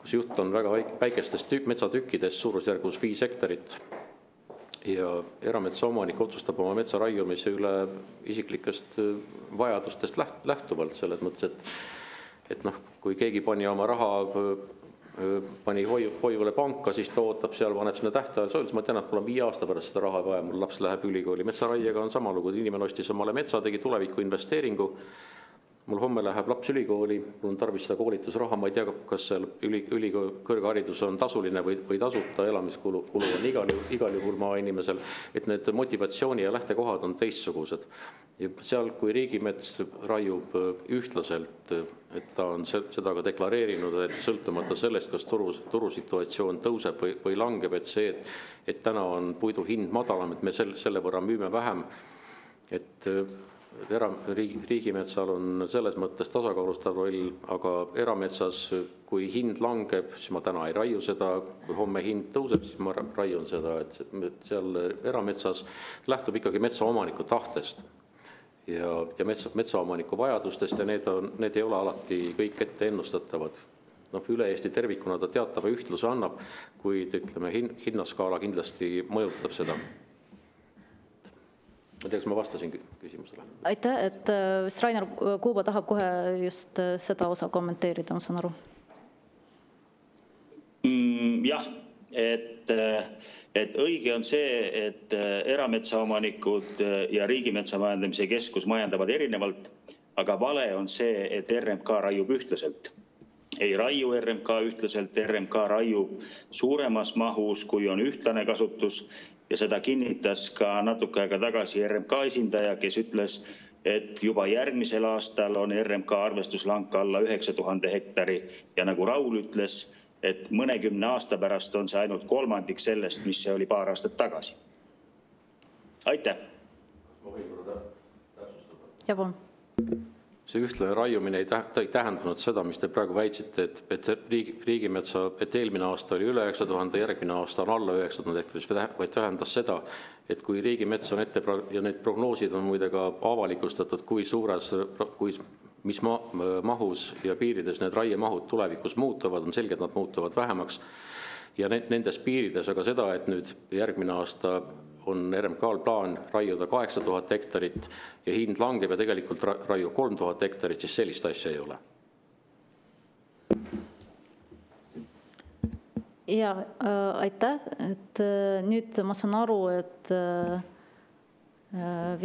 kus jutt on väga väikestest metsatükkidest, suurusjärgus 5 hektarit. Ja erametsa omanik otsustab oma metsa raiumise üle isiklikest vajadustest lähtuvalt, selles mõttes, et kui keegi pani oma raha, pani hoiuvale panka, siis ta ootab seal, paneb sinna tähtajal soojus. Ma tean, et mul on 5 aasta pärast seda raha vaja, mul laps läheb ülikooli. Metsaraiega on sama lugu, inimene ostis omale metsa, tegi tuleviku investeeringu. Mul homme läheb laps ülikooli, mul on tarvis seda koolitusraha, ma ei tea, kas seal ülikooli kõrgharidus on tasuline või tasuta, elamiskulu on igal juhul maainimesel, et need motivatsiooni ja lähtekohad on teistsugused. Ja seal, kui riigimets raiub ühtlaselt, et ta on seda ka deklareerinud, et sõltumata sellest, kas turusituatsioon tõuseb või langeb, et see, et täna on puidu hind madalam, et me selle võrra müüme vähem, et riigimetsal on selles mõttes tasakaalustav roll, aga erametsas, kui hind langeb, siis ma täna ei raiu seda, kui homme hind tõuseb, siis ma raiun seda, et seal erametsas lähtub ikkagi metsaomaniku tahtest ja metsaomaniku vajadustest ja need ei ole alati kõik ette ennustatavad. Üle Eesti tervikuna ta teatava ühtluse annab, kuid ütleme, hinnaskaala kindlasti mõjutab seda. Ma teaks, ma vastasin küsimusele. Aitäh, et vist Rainer Kuuba tahab kohe just seda osa kommenteerida, ma saan aru. Jah, et õige on see, et erametsaomanikud ja riigimetsa majandamise keskus majandavad erinevalt, aga vale on see, et RMK raiub ühtlaselt. Ei raiu RMK ühtlaselt, RMK raiub suuremas mahus, kui on ühtlane kasutus. Ja seda kinnitas ka natuke aega tagasi RMK esindaja, kes ütles, et juba järgmisel aastal on RMK arvestuslank alla 9000 hektari ja nagu Raul ütles, et mõnekümne aasta pärast on see ainult kolmandik sellest, mis see oli paar aastat tagasi. Aitäh! Ja palun. See ühtlane raiumine ei tähendanud seda, mis te praegu väitsite, et riigimetsa, et eelmine aasta oli üle 9000, järgmine aasta on alla 9000 hektaris, vaid tähendas seda, et kui riigimets on ette, ja need prognoosid on muide ka avalikustatud, kui suures, mis mahus ja piirides need raiemahud tulevikus muutuvad, on selge, et nad muutuvad vähemaks. Ja nendes piirides aga seda, et nüüd järgmine aasta on RMK-l plaan raiuda 8000 hektarit ja hind langeb ja tegelikult raiub 3000 hektarit, siis sellist asja ei ole. Ja aitäh, et nüüd ma saan aru, et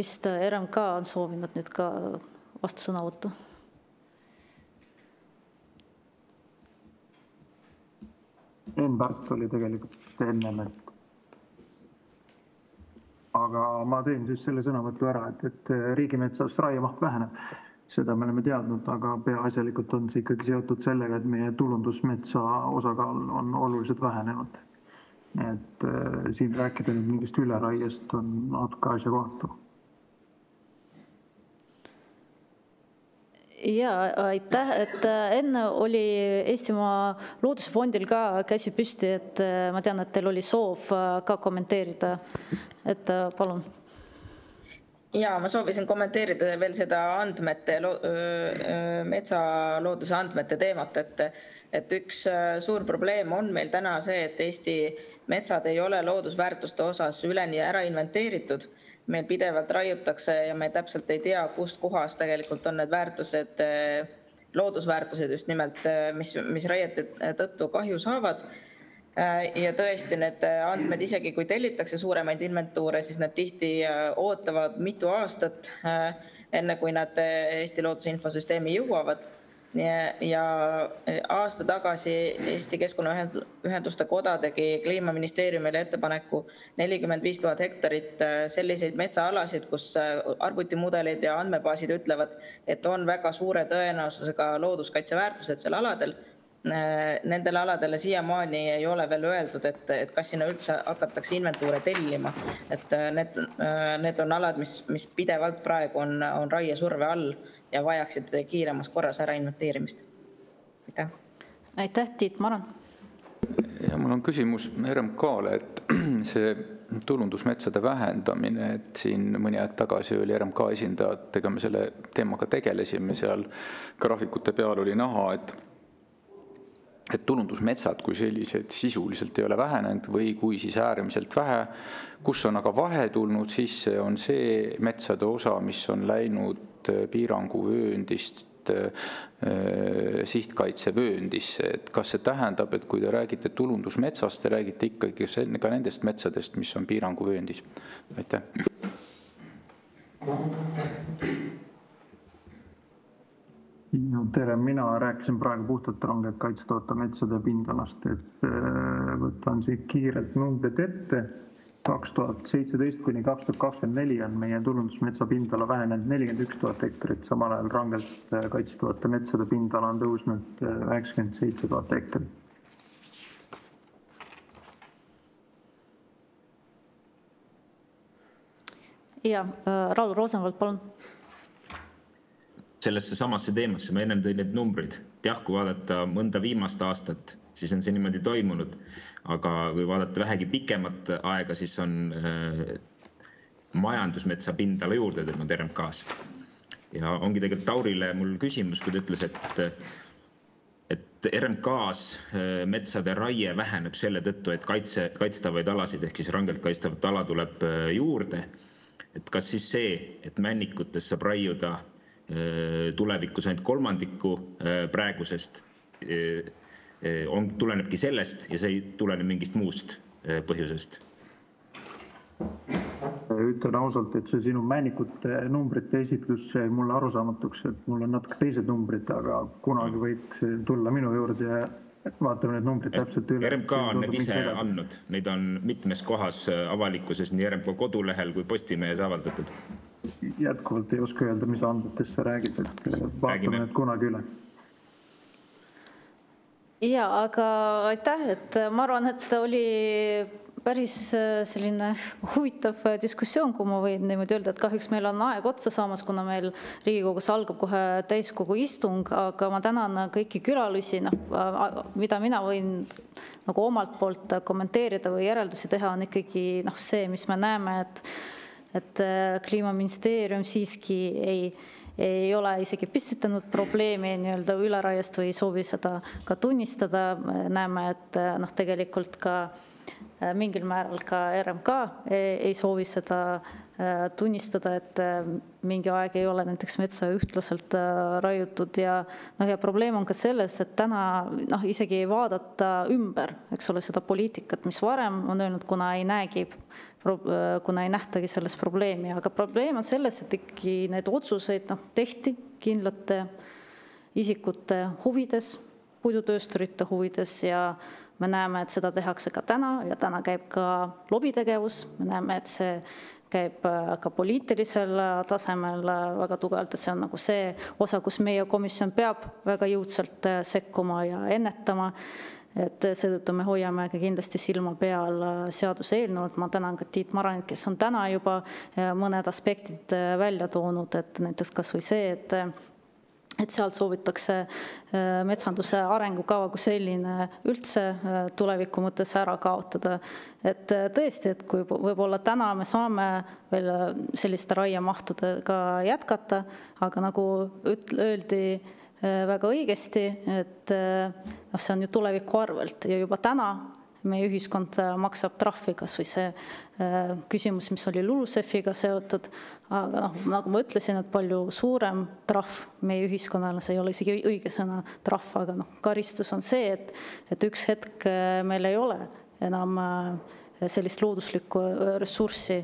vist RMK on soovinud nüüd ka vastusõnavõttu. Pärt oli tegelikult ennem, aga ma teen siis selle sõnavõttu ära, et riigimetsas raiemaht väheneb. Seda me oleme teadnud, aga peaasjalikult on see ikkagi seotud sellega, et meie tulundusmetsa osakaal on oluliselt vähenenud. Et siin rääkida nüüd mingist üleraiest on natuke asja kohta. Ja aitäh, et enne oli Eestimaa Loodusfondil ka käsi püsti, et ma tean, et teil oli soov ka kommenteerida, et palun. Ja ma soovisin kommenteerida veel seda metsalooduse andmete teemat, et üks suur probleem on meil täna see, et Eesti metsad ei ole loodusväärtuste osas üleni ära inventeeritud. Meil pidevalt raiutakse ja me täpselt ei tea, kust kohas tegelikult on need väärtused, loodusväärtused just nimelt, mis raiete tõttu kahju saavad. Ja tõesti need andmed isegi kui tellitakse suuremaid inventuure, siis nad tihti ootavad mitu aastat, enne kui nad Eesti looduse infosüsteemi jõuavad. Ja aasta tagasi Eesti Keskkonnaühenduste Koda tegi Kliimaministeeriumile ettepaneku 45 000 hektarit selliseid metsaalasid, kus arvutimudelid ja andmebaasid ütlevad, et on väga suure tõenäosusega looduskaitseväärtused seal aladel. nendele aladele siiamaani ei ole veel öeldud, et kas sinna üldse hakatakse inventuure tellima. Et need on alad, mis pidevalt praegu on raiesurve all ja vajaksid kiiremas korras ära inventeerimist. Aitäh, Tiit Maran. Ja mul on küsimus RMK-le, et see tulundusmetsade vähendamine, et siin mõni aeg tagasi oli RMK esindajatega, me selle teemaga tegelesime, seal graafikute peal oli näha, et tulundusmetsad kui sellised sisuliselt ei ole vähenenud või kui siis äärmiselt vähe. Kus on aga vahe tulnud sisse, on see metsade osa, mis on läinud piiranguvööndist sihtkaitsevööndisse. Et kas see tähendab, et kui te räägite tulundusmetsast, te räägite ikkagi ka nendest metsadest, mis on piiranguvööndis? Aitäh. Tere, mina rääkisin praegu puhtalt rangelt kaitstavate metsade pindalast, et võtan siit kiirelt numbrid ette. 2017 kuni 2024 on meie tulundusmetsa pindala vähenenud 41 000 hektarit, samal ajal rangelt kaitstavate metsade pindala on tõusnud 97 000 hektarit. Ja, Raul Rosenvald, palun. Sellesse samasse teemasse ma ennem tõin need numbrid. Jah, kui vaadata mõnda viimast aastat, siis on see niimoodi toimunud. Aga kui vaadata vähegi pikemat aega, siis on majandusmetsa pindala juurde tulnud RMK-s. Ja ongi tegelikult Taurile mul küsimus, kui ta ütles, et RMK-s metsade raie väheneb selle tõttu, et kaitstavaid alasid ehk siis rangelt kaitstavat ala tuleb juurde. Et kas siis see, et männikutes saab raiuda tulevikus ainult kolmandiku praegusest, tulenebki sellest ja see ei tulene mingist muust põhjusest? Ütlen ausalt, et see sinu männikute numbrite esitlus jäi mulle arusaamatuks, et mul on natuke teised numbrid, aga kunagi võid tulla minu juurde ja vaatame need numbrid täpselt üle. RMK on need ise andnud, neid on mitmes kohas avalikkuses nii RMK kodulehel kui Postimehes avaldatud. Jätkuvalt ei oska öelda, mis andmetest sa räägid, et vaatame need kunagi üle. Ja, aga aitäh, et ma arvan, et oli päris selline huvitav diskussioon, kui ma võin niimoodi öelda, et kahjuks meil on aeg otsa saamas, kuna meil Riigikogus algab kohe täiskogu istung, aga ma tänan kõiki külalisi, mida mina võin nagu omalt poolt kommenteerida või järeldusi teha, on ikkagi see, mis me näeme, et Kliimaministeerium siiski ei ole isegi püstitanud probleemi nii-öelda üleraiest või ei soovi seda ka tunnistada. Näeme, et tegelikult ka mingil määral ka RMK ei soovi seda tunnistada, et mingi aeg ei ole näiteks metsa ühtlaselt raiutud ja probleem on ka selles, et täna isegi ei vaadata ümber, eks ole, seda poliitikat, mis varem on öelnud, kuna ei nähtagi selles probleemi, aga probleem on selles, et ikkagi need otsuseid tehti kindlate isikute huvides, puidutöösturite huvides ja me näeme, et seda tehakse ka täna ja täna käib ka lobitegevus. Me näeme, et see käib ka poliitilisel tasemel väga tugevalt, et see on nagu see osa, kus meie komisjon peab väga jõudsalt sekkuma ja ennetama. Et seetõttu me hoiame ka kindlasti silma peal seaduse eelnõult. Ma tänan ka Tiit Maranit, kes on täna juba mõned aspektid välja toonud, et näiteks kas või see, et sealt soovitakse metsanduse arengukava kui selline üldse tuleviku mõttes ära kaotada. Et tõesti, et kui võib-olla täna me saame veel selliste raiemahtudega jätkata, aga nagu öeldi väga õigesti, et see on ju tuleviku arvelt ja juba täna meie ühiskond maksab trahvi, kas või see küsimus, mis oli LULUCF-iga seotud, aga nagu ma ütlesin, et palju suurem trahv meie ühiskonnale, see ei ole isegi õige sõna trahv, aga karistus on see, et üks hetk meil ei ole enam sellist looduslikku ressurssi,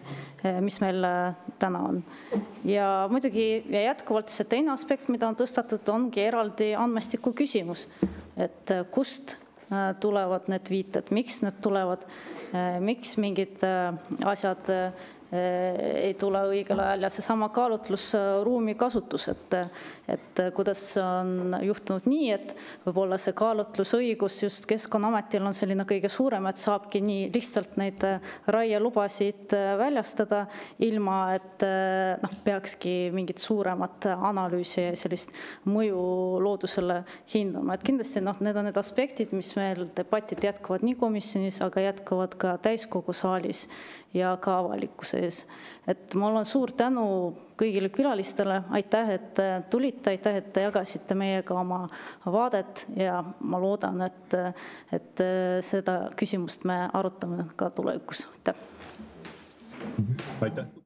mis meil täna on. Ja muidugi jätkuvalt see teine aspekt, mida on tõstatud, ongi eraldi andmestiku küsimus, et kust tulevad need viited, miks need tulevad, miks mingid asjad ei tule õigel ajal ja seesama kaalutlusruumi kasutus, et kuidas on juhtunud nii, et võib-olla see kaalutlusõigus just Keskkonnaametil on selline kõige suurem, et saabki nii lihtsalt neid raielubasid väljastada, ilma et peakski mingit suuremat analüüsi ja sellist mõju loodusele hindama. Et kindlasti need on need aspektid, mis meil debatid jätkuvad nii komisjonis, aga jätkuvad ka täiskogu saalis ja ka avalikkuse ees. Et mul on suur tänu kõigile külalistele, aitäh, et tulite, aitäh, et jagasite meiega oma vaadet ja ma loodan, et seda küsimust me arutame ka tulevikus. Aitäh! Aitäh!